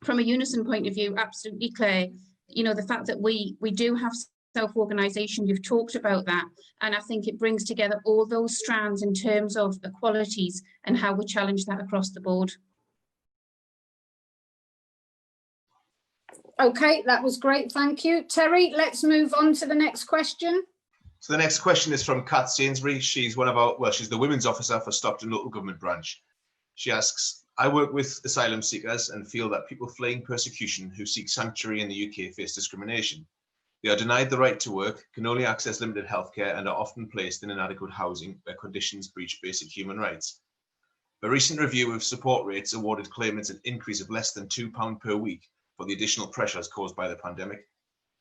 from a Unison point of view, absolutely, Claire, you know, the fact that we do have self-organisation, you've talked about that, and I think it brings together all those strands in terms of equalities and how we challenge that across the board. Okay, that was great, thank you. Terry, let's move on to the next question. So the next question is from Kat Sainsbury. She's one of our, well, she's the Women's Officer for Stockton Local Government Branch. She asks, I work with asylum seekers and feel that people fleeing persecution who seek sanctuary in the UK face discrimination. They are denied the right to work, can only access limited healthcare, and are often placed in inadequate housing where conditions breach basic human rights. A recent review of support rates awarded claimants an increase of less than £2 per week for the additional pressures caused by the pandemic.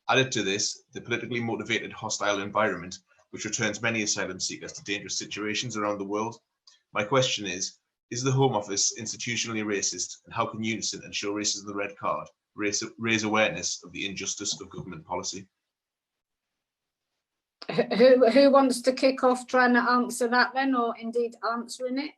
Added to this, the politically motivated hostile environment, which returns many asylum seekers to dangerous situations around the world. My question is the Home Office institutionally racist, and how can UNISON and Show Racism the Red Card raise awareness of the injustice of government policy? Who wants to kick off trying to answer that then, or indeed answering it?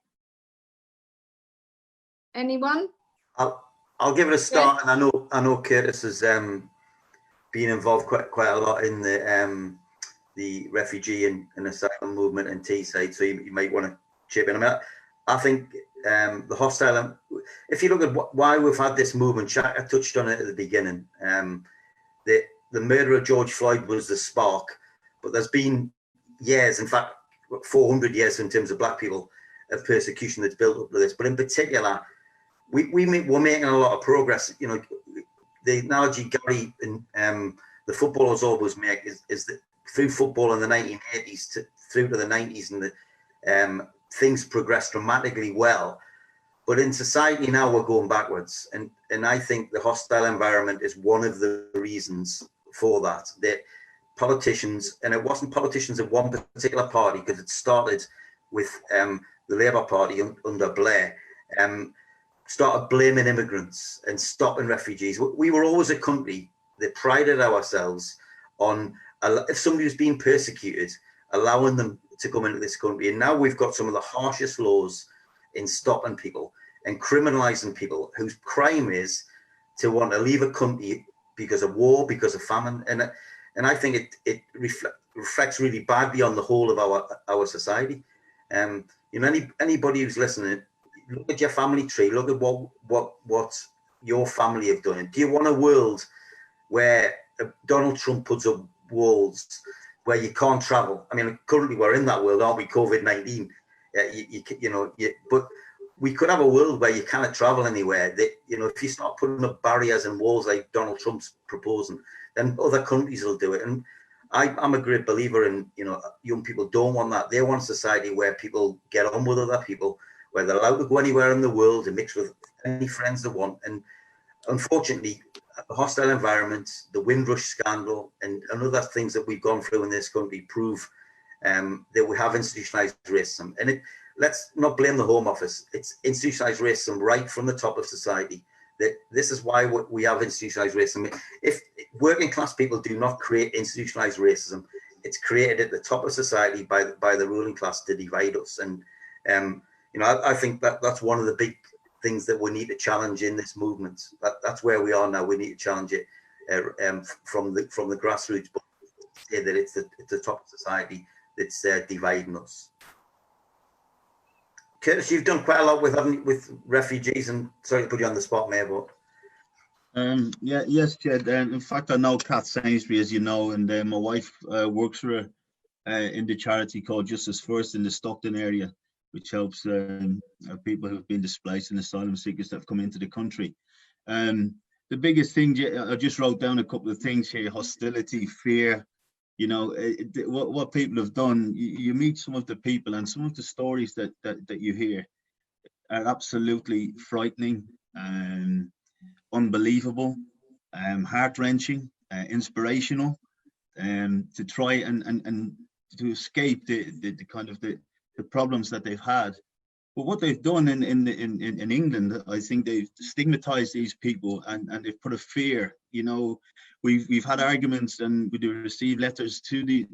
Anyone? I'll give it a start, yeah. And I know Curtis has been involved quite a lot in the refugee and asylum movement in Teesside, so you might want to chip in. I mean, I think the hostile. If you look at why we've had this movement, Shaka touched on it at the beginning. The murder of George Floyd was the spark, but there's been years, in fact, 400 years in terms of Black people of persecution that's built up to this. But in particular, we're making a lot of progress. You know, the analogy Gary and the footballers always make is that through football in the 1980s through to the 90s, and the things progressed dramatically well. But in society now we're going backwards, and I think the hostile environment is one of the reasons for that. That politicians, and it wasn't politicians of one particular party, because it started with the Labour Party under Blair, started blaming immigrants and stopping refugees. We were always a country that prided ourselves on, if somebody was being persecuted, allowing them to come into this country. And now we've got some of the harshest laws in stopping people and criminalizing people whose crime is to want to leave a country because of war, because of famine. And I think it reflects really badly on the whole of our society. You know, anybody who's listening, look at your family tree, look at what your family have done. Do you want a world where Donald Trump puts up walls where you can't travel? I mean, currently we're in that world, aren't we? COVID-19. But we could have a world where you cannot travel anywhere. That, you know, if you start putting up barriers and walls like Donald Trump's proposing, then other countries will do it. And I'm a great believer in, you know, young people don't want that. They want a society where people get on with other people, where they're allowed to go anywhere in the world and mix with any friends they want. And unfortunately, the hostile environment, the Windrush scandal, and other things that we've gone through in this country prove that we have institutionalized racism. And let's not blame the Home Office. It's institutionalized racism right from the top of society. That this is why we have institutionalized racism. If working class people do not create institutionalized racism, it's created at the top of society by the ruling class to divide us. And you know, I think that's one of the big things that we need to challenge in this movement. That's where we are now. We need to challenge it from the grassroots, but say that it's the top of society that's dividing us. Curtis, you've done quite a lot with refugees, and sorry to put you on the spot, Mayor, but yes, Jed. In fact, I know Kat Sainsbury, as you know, and my wife works for her in the charity called Justice First in the Stockton area, which helps people who have been displaced and asylum seekers that have come into the country. The biggest thing, I just wrote down a couple of things here: hostility, fear. You know, what people have done. You meet some of the people, and some of the stories that you hear are absolutely frightening, unbelievable, heart-wrenching, inspirational, to try and to escape the kind of the problems that they've had. But what they've done in England, I think they've stigmatized these people and they've put a fear. You know, we've had arguments, and we do receive letters to the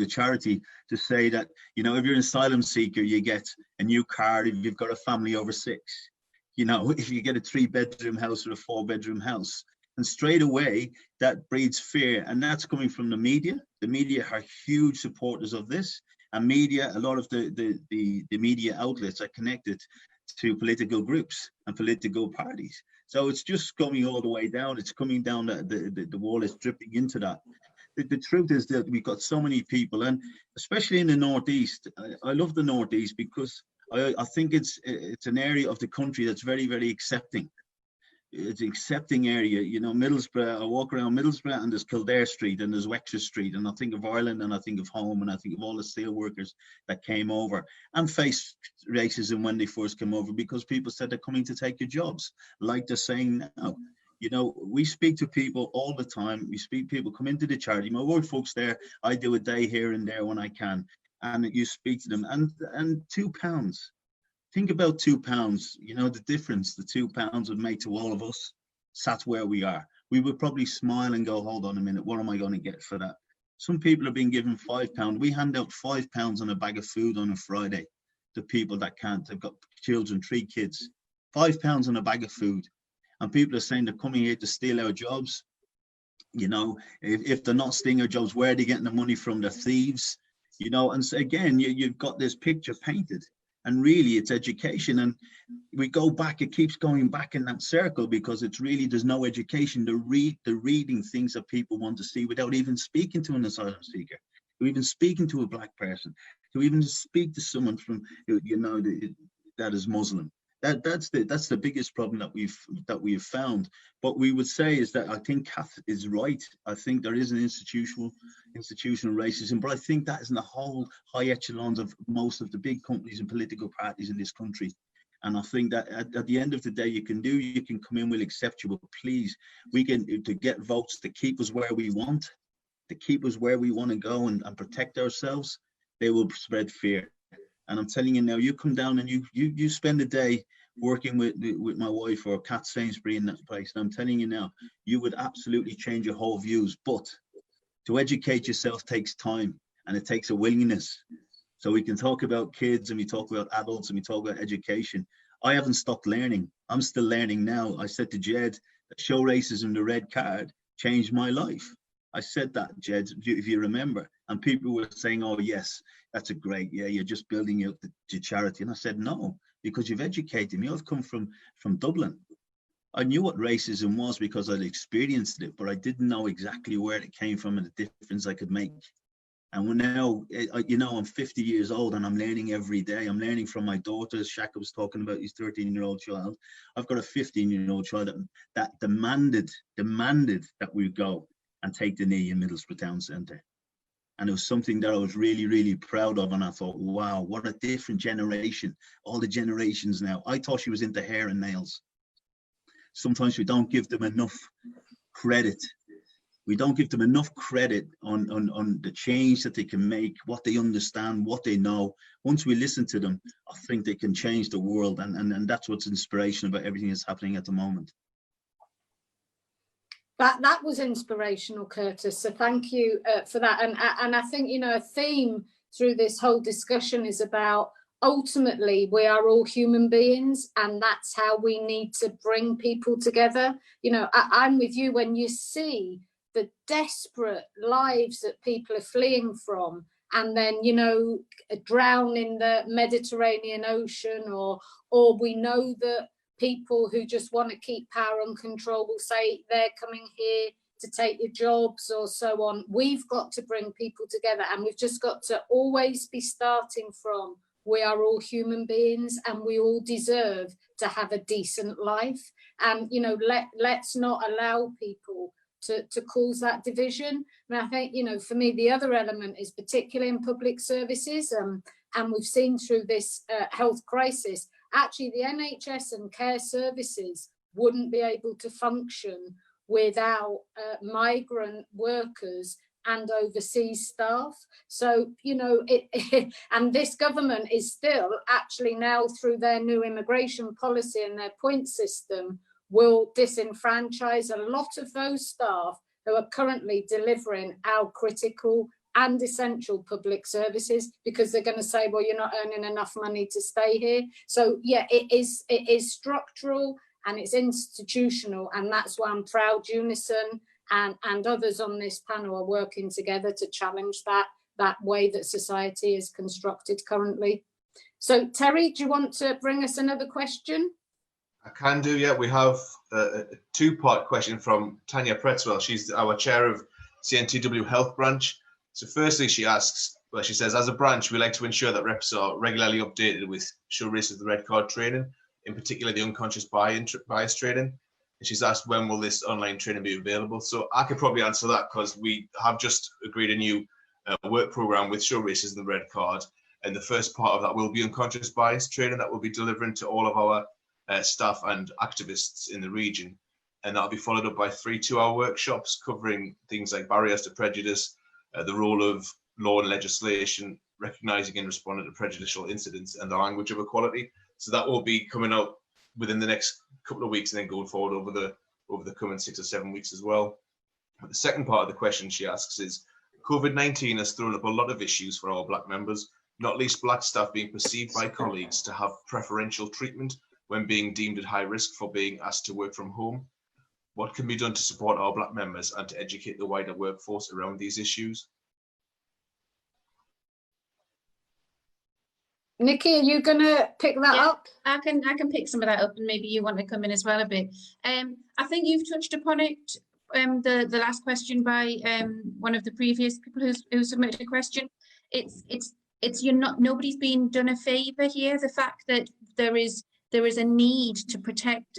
charity to say that, you know, if you're an asylum seeker, you get a new car if you've got a family over 6. You know, if you get a 3-bedroom house or a 4-bedroom house. And straight away, that breeds fear. And that's coming from the media. The media are huge supporters of this. And media, a lot of the media outlets are connected to political groups and political parties. So it's just coming all the way down. It's coming down, the wall is dripping into that. The truth is that we've got so many people, and especially in the Northeast, I love the Northeast because I think it's an area of the country that's very, very accepting. It's an accepting area, you know. Middlesbrough, I walk around Middlesbrough and there's Kildare Street and there's Wexford Street, and I think of Ireland and I think of home and I think of all the steel workers that came over and faced racism when they first came over because people said they're coming to take your jobs, like they're saying now. You know, we speak to people all the time. We speak, people come into the charity. My work folks there, I do a day here and there when I can, and you speak to them, and £2. Think about £2, you know, the difference the £2 would make to all of us sat where we are. We would probably smile and go, hold on a minute, what am I going to get for that? Some people are being given £5. We hand out £5 on a bag of food on a Friday to people that can't. They've got children, 3 kids, £5 on a bag of food. And people are saying they're coming here to steal our jobs. You know, if they're not stealing our jobs, where are they getting the money from? They're thieves, you know. And so again, you've got this picture painted. And really, it's education. And we go back, it keeps going back in that circle because it's really, there's no education. The reading things that people want to see without even speaking to an asylum seeker, to even speaking to a black person, to even speak to someone from, you know, that is Muslim. That's the biggest problem that we've found. What we would say is that I think Kath is right. I think there is an institutional racism, but I think that is in the whole high echelons of most of the big companies and political parties in this country. And I think that at the end of the day, you can come in, we'll accept you, but please, to get votes to keep us where we want, to go and protect ourselves, they will spread fear. And I'm telling you now, you come down and you spend a day working with my wife or Kat Sainsbury in that place, and I'm telling you now, you would absolutely change your whole views. But to educate yourself takes time and it takes a willingness. So we can talk about kids and we talk about adults and we talk about education. I haven't stopped learning. I'm still learning now. I said to Jed, that show racism, the red card changed my life. I said that, Jed, if you remember, and people were saying, oh yes, that's a great, yeah, you're just building your charity. And I said, no, because you've educated me. I've come from Dublin. I knew what racism was because I'd experienced it, but I didn't know exactly where it came from and the difference I could make. And now, you know, I'm 50 years old and I'm learning every day. I'm learning from my daughters. Shaka was talking about his 13-year-old child. I've got a 15-year-old child that demanded that we go and take the knee in Middlesbrough Town Centre. And it was something that I was really, really proud of. And I thought, wow, what a different generation. All the generations now. I thought she was into hair and nails. Sometimes we don't give them enough credit. We don't give them enough credit on the change that they can make, what they understand, what they know. Once we listen to them, I think they can change the world. And that's what's inspirational about everything that's happening at the moment. That was inspirational, Curtis. So thank you for that. And I think, you know, a theme through this whole discussion is about ultimately we are all human beings, and that's how we need to bring people together. You know, I'm with you when you see the desperate lives that people are fleeing from, and then, you know, drown in the Mediterranean Ocean, or we know that people who just want to keep power and control will say they're coming here to take your jobs or so on. We've got to bring people together, and we've just got to always be starting from we are all human beings and we all deserve to have a decent life. And, you know, let's not allow people to cause that division. And I think, you know, for me, the other element is particularly in public services, and we've seen through this health crisis, actually the NHS and care services wouldn't be able to function without migrant workers and overseas staff. So, you know, and this government is still actually now, through their new immigration policy and their point system, will disenfranchise a lot of those staff who are currently delivering our critical and essential public services, because they're going to say, well, you're not earning enough money to stay here. So yeah, it is structural, and it's institutional, and that's why I'm proud UNISON and others on this panel are working together to challenge that way that society is constructed currently. So Terry, do you want to bring us another question? I can do, yeah. We have a two-part question from Tanya Pretzwell. She's our chair of CNTW Health Branch. So firstly, she asks, well, she says, as a branch, we like to ensure that reps are regularly updated with Show Racism the Red Card training, in particular the unconscious bias training. And she's asked, when will this online training be available? So I could probably answer that, because we have just agreed a new work program with Show Racism the Red Card. And the first part of that will be unconscious bias training that we'll be delivering to all of our staff and activists in the region. And that'll be followed up by 3 2-hour workshops covering things like barriers to prejudice, the role of law and legislation, recognising and responding to prejudicial incidents, and the language of equality. So that will be coming out within the next couple of weeks, and then going forward over the coming 6 or 7 weeks as well. But the second part of the question she asks is, COVID-19 has thrown up a lot of issues for our Black members, not least Black staff being perceived by colleagues to have preferential treatment when being deemed at high risk for being asked to work from home. What can be done to support our Black members and to educate the wider workforce around these issues? Nikki, are you going to pick that up? I can pick some of that up, and maybe you want to come in as well a bit. I think you've touched upon it, the last question by one of the previous people who submitted a question. Nobody's been done a favour here. The fact that there is a need to protect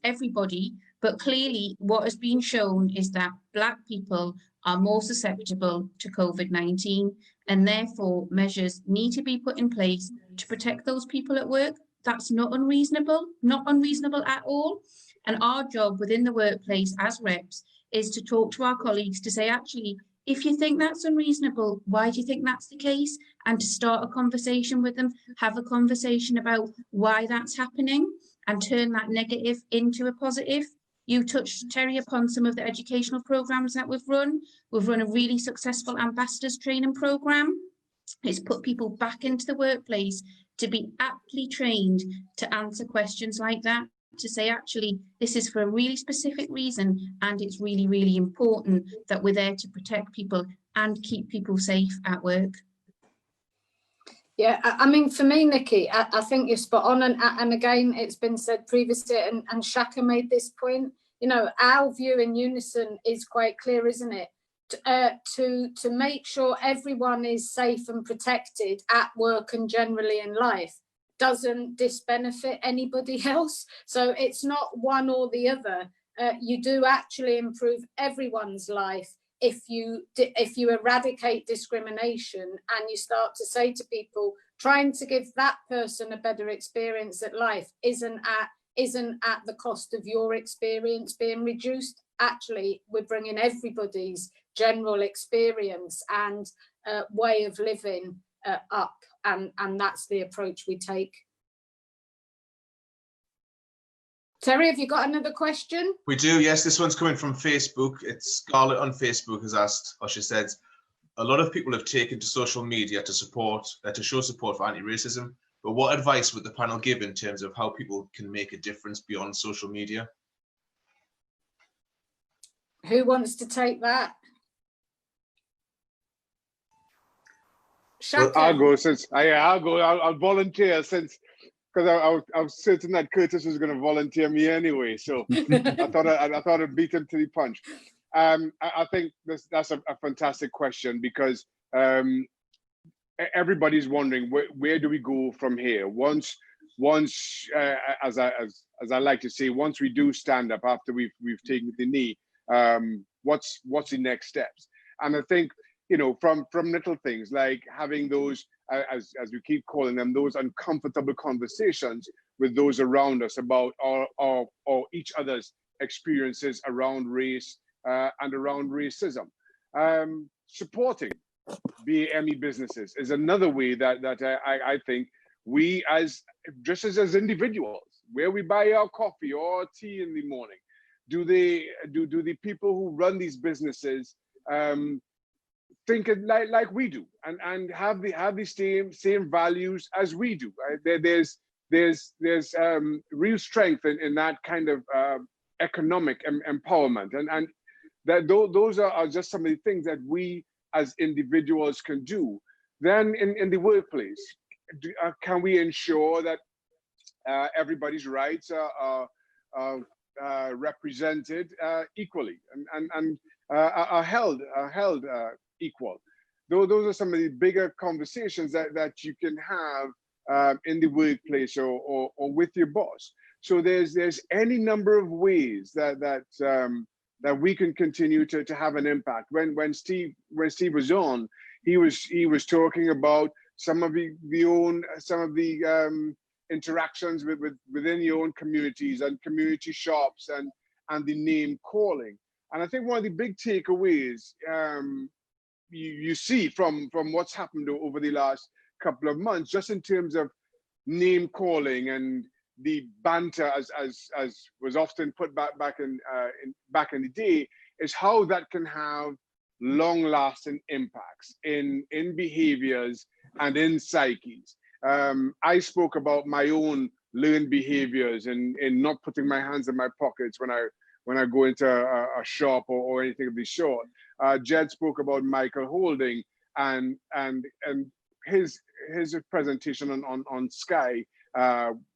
everybody, but clearly what has been shown is that Black people are more susceptible to COVID-19, and therefore measures need to be put in place to protect those people at work. That's not unreasonable at all. And our job within the workplace as reps is to talk to our colleagues to say, actually, if you think that's unreasonable, why do you think that's the case? And to start a conversation with them, have a conversation about why that's happening, and turn that negative into a positive. You touched, Terry, upon some of the educational programs that we've run. We've run a really successful ambassadors training program. It's put people back into the workplace to be aptly trained to answer questions like that, to say, actually, this is for a really specific reason, and it's really, really important that we're there to protect people and keep people safe at work. Yeah, I mean, for me, Nikki, I think you're spot on. And again, it's been said previously, and Shaka made this point, you know, our view in UNISON is quite clear, isn't it? To make sure everyone is safe and protected at work and generally in life doesn't disbenefit anybody else. So it's not one or the other. You do actually improve everyone's life if you eradicate discrimination and you start to say to people, trying to give that person a better experience at life isn't at the cost of your experience being reduced. Actually, we're bringing everybody's general experience and way of living up, and that's the approach we take. Terry, have you got another question? We do, yes. This one's coming from Facebook. It's Scarlett on Facebook has asked, or she said, a lot of people have taken to social media to show support for anti-racism, but what advice would the panel give in terms of how people can make a difference beyond social media? Who wants to take that? Shaka. Well, I'll go. I'll volunteer because I was certain that Curtis was going to volunteer me anyway. So I thought I'd beat him to the punch. I think that's a fantastic question, because everybody's wondering where do we go from here? Once as I like to say, once we do stand up after we've taken the knee, what's the next steps? And I think, you know, from little things like having those, as we keep calling them, those uncomfortable conversations with those around us about our each other's experiences around race and around racism. Supporting BAME businesses is another way that I think we as individuals, where we buy our coffee or tea in the morning, do the people who run these businesses think like we do and have the same values as we do? Right? there's real strength in that kind of economic empowerment, and that those are just some of the things that we as individuals can do. Then in the workplace, can we ensure that everybody's rights are represented equally and are held equal? Those are some of the bigger conversations that you can have in the workplace or with your boss. So there's any number of ways that we can continue to have an impact. When Steve was on, he was talking about some of the interactions within your own communities and community shops and the name calling. And I think one of the big takeaways you see from what's happened over the last couple of months, just in terms of name calling and the banter, as was often put back in the day, is how that can have long-lasting impacts in behaviors and in psyches. I spoke about my own learned behaviors and not putting my hands in my pockets when I go into a shop or anything of the sort. Jed spoke about Michael Holding and his presentation on Sky.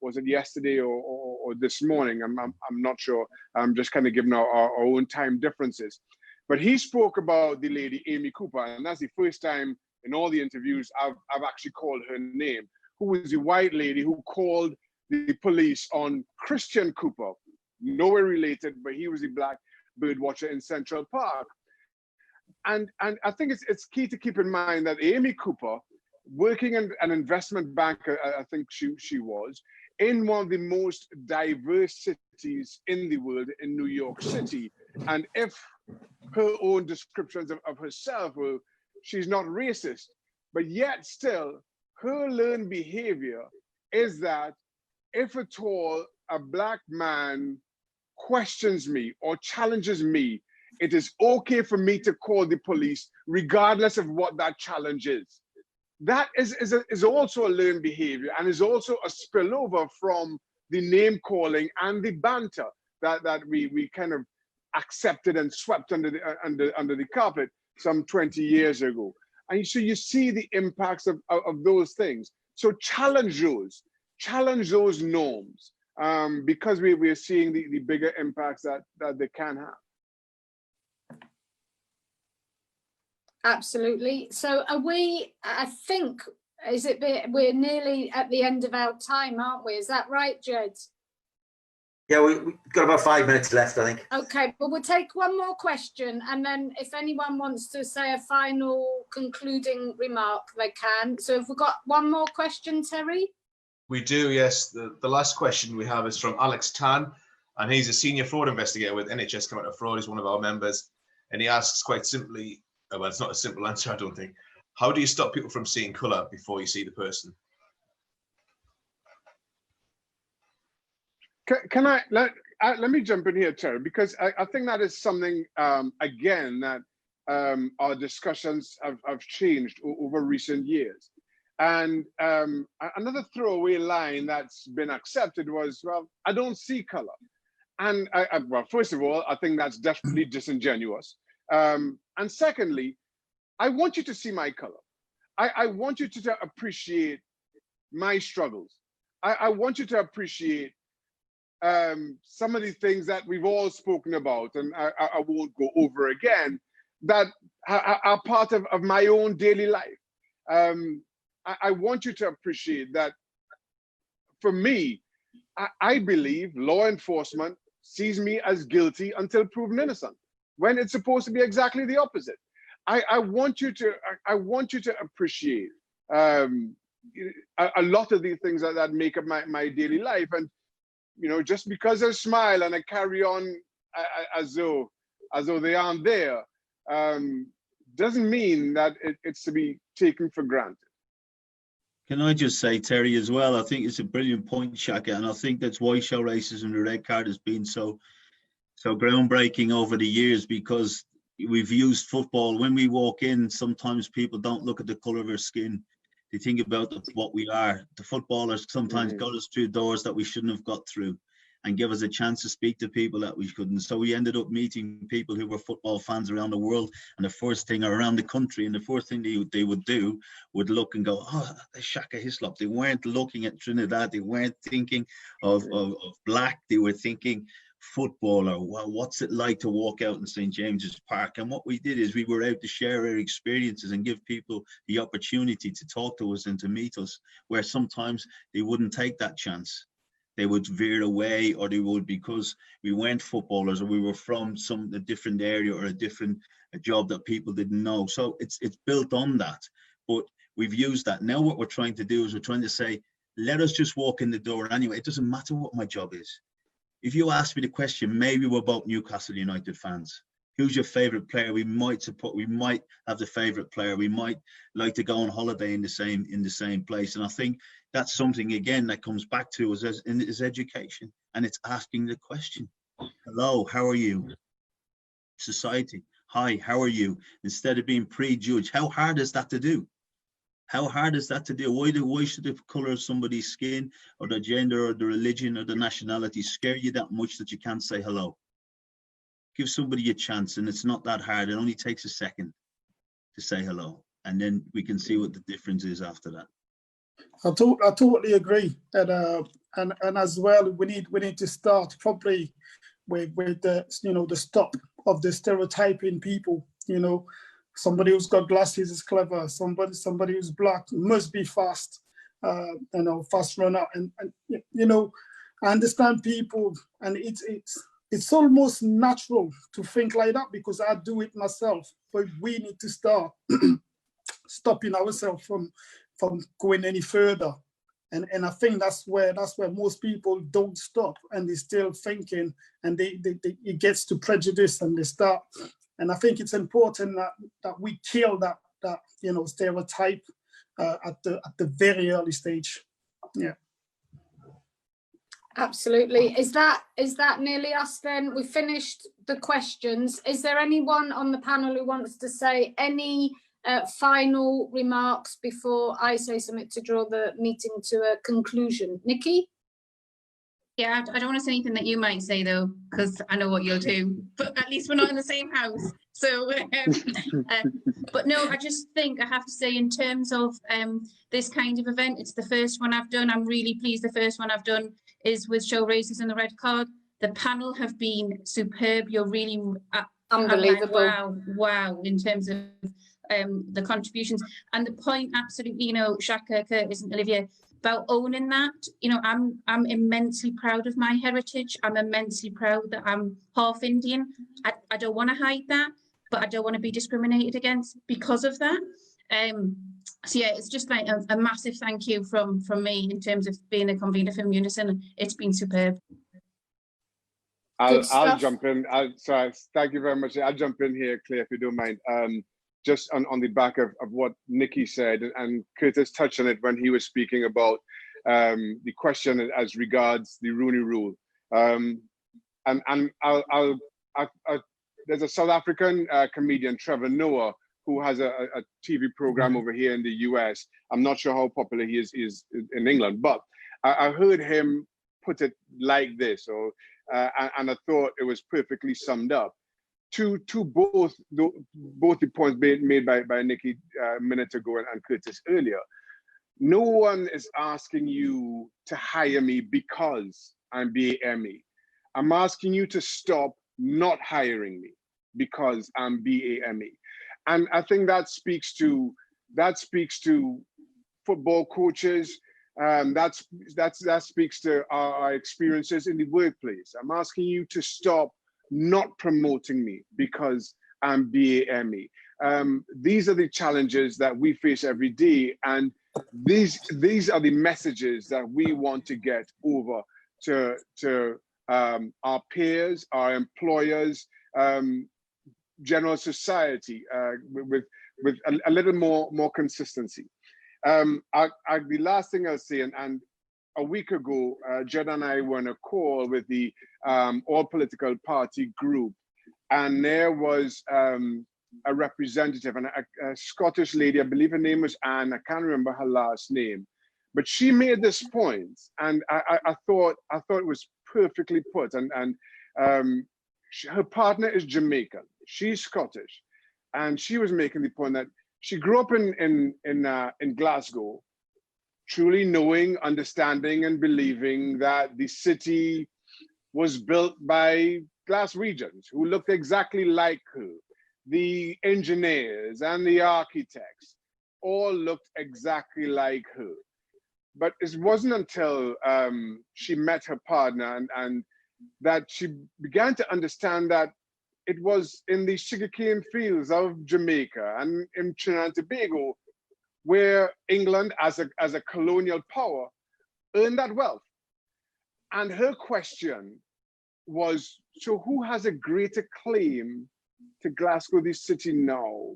Was it yesterday or this morning? I'm not sure. I'm just kind of giving our own time differences. But he spoke about the lady Amy Cooper, and that's the first time in all the interviews I've actually called her name, who was the white lady who called the police on Christian Cooper, nowhere related, but he was the black bird watcher in Central Park. And I think it's key to keep in mind that Amy Cooper, working in an investment banker, I think she was, in one of the most diverse cities in the world, in New York City. And if her own descriptions of herself were, she's not racist, but yet still her learned behavior is that if at all a black man questions me or challenges me, it is okay for me to call the police regardless of what that challenge is. That is also a learned behavior and is also a spillover from the name calling and the banter that we kind of accepted and swept under the carpet some 20 years ago. And so you see the impacts of those things. So challenge those norms, because we're seeing the bigger impacts that they can have. Absolutely. So are we, I think, we're nearly at the end of our time, aren't we? Is that right, Jed? Yeah, we've got about 5 minutes left, I think. Okay, but we'll take one more question, and then if anyone wants to say a final concluding remark, they can. So have we got one more question, Terry? We do, yes. The last question we have is from Alex Tan, and he's a senior fraud investigator with NHS Counter Fraud. He's one of our members, and he asks quite simply, well, it's not a simple answer, I don't think. How do you stop people from seeing colour before you see the person? Can I let me jump in here, Terry, because I think that is something again that our discussions have changed over recent years. And another throwaway line that's been accepted was, well, I don't see color. And well, first of all, I think that's definitely disingenuous. And secondly, I want you to see my color. I want you to appreciate my struggles. I want you to appreciate some of the things that we've all spoken about, and I won't go over again, that are part of my own daily life. I want you to appreciate that for me, I believe law enforcement sees me as guilty until proven innocent, when it's supposed to be exactly the opposite. I want you to appreciate a lot of the things that make up my daily life. And you know, just because I smile and I carry on as though they aren't there, doesn't mean that it's to be taken for granted. Can I just say, Terry, as well, I think it's a brilliant point, Shaka, and I think that's why Show Racism the Red Card has been so groundbreaking over the years, because we've used football. When we walk in, sometimes people don't look at the colour of our skin. They think about what we are. The footballers sometimes got us through doors that we shouldn't have got through, and give us a chance to speak to people that we couldn't. So we ended up meeting people who were football fans around the world, and the first thing around the country, and the first thing they would do would look and go, oh, Shaka Hislop. They weren't looking at Trinidad. They weren't thinking of black. They were thinking footballer. Well, what's it like to walk out in St. James's Park? And what we did is we were out to share our experiences and give people the opportunity to talk to us and to meet us, where sometimes they wouldn't take that chance. They would veer away, or they would, because we weren't footballers or we were from a different area or a job that people didn't know. So it's built on that, but we've used that. Now what we're trying to do is we're trying to say, let us just walk in the door anyway. It doesn't matter what my job is. If you ask me the question, maybe we're both Newcastle United fans. Who's your favorite player? We might support. We might have the favorite player. We might like to go on holiday in the same place. And I think that's something again that comes back to us is education, and it's asking the question. Hello, how are you? Society. Hi, how are you? Instead of being prejudged. How hard is that to do? How hard is that to do? Why should the color of somebody's skin or the gender or the religion or the nationality scare you that much that you can't say hello? Give somebody a chance, and it's not that hard. It only takes a second to say hello, and then we can see what the difference is after that. I totally agree, and as well, we need to start probably with the the stop of the stereotyping people. Somebody who's got glasses is clever. Somebody who's black must be fast. Fast runner, and I understand people, and it's almost natural to think like that because I do it myself. But we need to start stopping ourselves from going any further. And I think that's where most people don't stop, and they're still thinking, and it gets to prejudice, and they start. And I think it's important that we kill that stereotype at the very early stage. Yeah. Absolutely. Is that nearly us then? We finished the questions. Is there anyone on the panel who wants to say any final remarks before I say something to draw the meeting to a conclusion? Nikki? Yeah, I don't want to say anything that you might say though, because I know what you'll do, but at least we're not in the same house. So, but no, I just think I have to say in terms of this kind of event, it's the first one I've done. I'm really pleased the first one I've done is with Show Races and the Red Card. The panel have been superb. You're really unbelievable. Like, wow, in terms of the contributions and the point, absolutely, Shaka, Curtis and Olivia, about owning that. I'm immensely proud of my heritage. I'm immensely proud that I'm half Indian. I don't want to hide that, but I don't want to be discriminated against because of that. So yeah, it's just like a massive thank you from me in terms of being a convener from Unison. It's been superb. I'll jump in. Sorry, thank you very much. I'll jump in here, Claire, if you don't mind. Just on the back of what Nikki said, and Curtis touched on it when he was speaking about the question as regards the Rooney Rule. And there's a South African comedian, Trevor Noah, who has a TV program over here in the US. I'm not sure how popular he is in England, but I heard him put it like this, and I thought it was perfectly summed up. To both the points made by Nikki a minute ago and Curtis earlier. No one is asking you to hire me because I'm BAME. I'm asking you to stop not hiring me because I'm BAME. And I think that speaks to football coaches. That speaks to our experiences in the workplace. I'm asking you to stop not promoting me because I'm BAME. These are the challenges that we face every day, and these are the messages that we want to get over to our peers, our employers, general society, with a little more consistency. The last thing I'll say, and a week ago, Jed and I were on a call with the all political party group, and there was a representative, and a Scottish lady, I believe her name was Anne, I can't remember her last name, but she made this point, and I thought it was perfectly put. And her partner is Jamaican, she's Scottish, and she was making the point that she grew up in Glasgow, truly knowing, understanding, and believing that the city was built by Glaswegians who looked exactly like her. The engineers and the architects all looked exactly like her. But it wasn't until she met her partner and that she began to understand that it was in the sugarcane fields of Jamaica and in Trinidad and Tobago where England, as a colonial power, earned that wealth. And her question was, so who has a greater claim to Glasgow, the city now?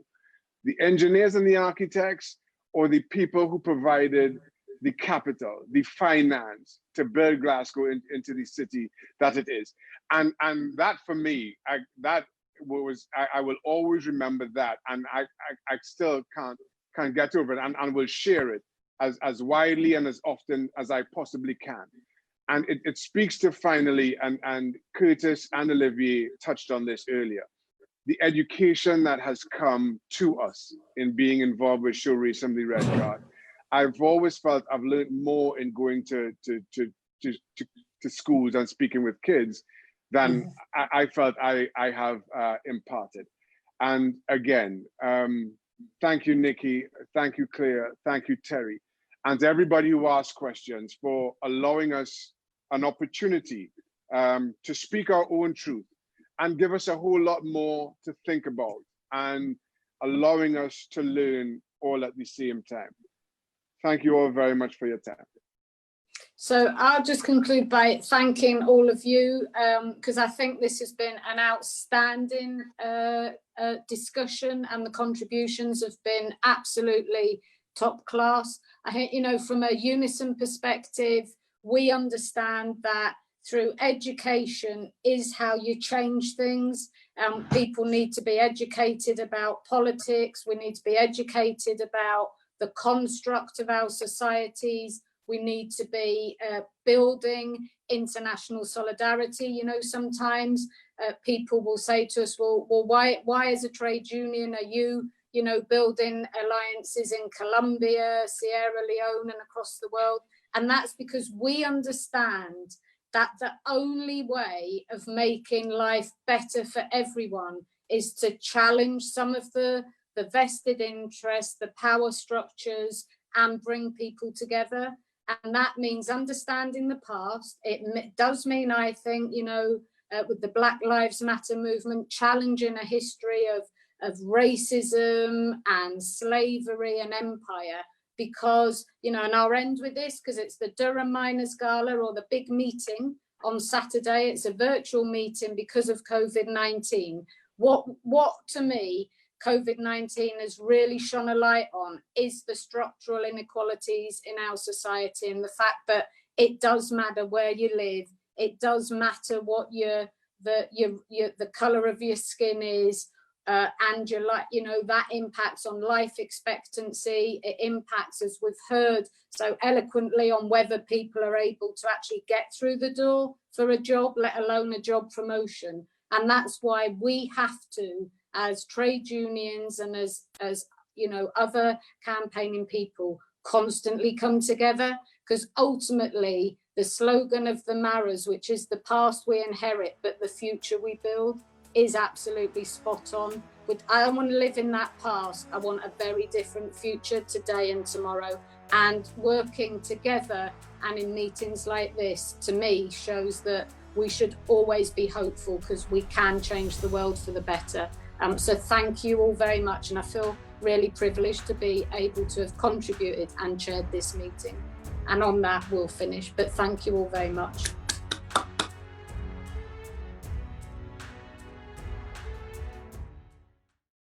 The engineers and the architects, or the people who provided the capital, the finance to build Glasgow into the city that it is? And that for me, I will always remember that, and I still can't get over it, and will share it as widely and as often as I possibly can. And it speaks to, finally, and Curtis and Olivier touched on this earlier, the education that has come to us in being involved with Show Race and the Red Card. I've always felt I've learned more in going to schools and speaking with kids than I felt I have imparted. And again, thank you, Nikki. Thank you, Claire. Thank you, Terry. And to everybody who asked questions, for allowing us an opportunity to speak our own truth and give us a whole lot more to think about, and allowing us to learn all at the same time. Thank you all very much for your time. So I'll just conclude by thanking all of you, because I think this has been an outstanding discussion, and the contributions have been absolutely top class. I think, you know, from a UNISON perspective, we understand that through education is how you change things. People need to be educated about politics. We need to be educated about the construct of our societies. We need to be building international solidarity. You know, sometimes people will say to us, well, why as a trade union are you know, building alliances in Colombia, Sierra Leone, and across the world? And that's because we understand that the only way of making life better for everyone is to challenge some of the vested interests, the power structures, and bring people together. And that means understanding the past. It does mean, I think, you know, with the Black Lives Matter movement, challenging a history of racism and slavery and empire. Because, you know, and I'll end with this, because it's the Durham Miners Gala, or the big meeting on Saturday. It's a virtual meeting because of COVID-19. What to me, COVID-19 has really shone a light on is the structural inequalities in our society, and the fact that it does matter where you live. It does matter what the color of your skin is, and your life, you know, that impacts on life expectancy. It impacts, as we've heard so eloquently, on whether people are able to actually get through the door for a job, let alone a job promotion. And that's why we have to, as trade unions and as you know, other campaigning people, constantly come together, because ultimately the slogan of the Maras, which is the past we inherit but the future we build, is absolutely spot on. I don't want to live in that past. I want a very different future today and tomorrow. And working together and in meetings like this, to me, shows that we should always be hopeful, because we can change the world for the better. So thank you all very much. And I feel really privileged to be able to have contributed and chaired this meeting. And on that, we'll finish. But thank you all very much.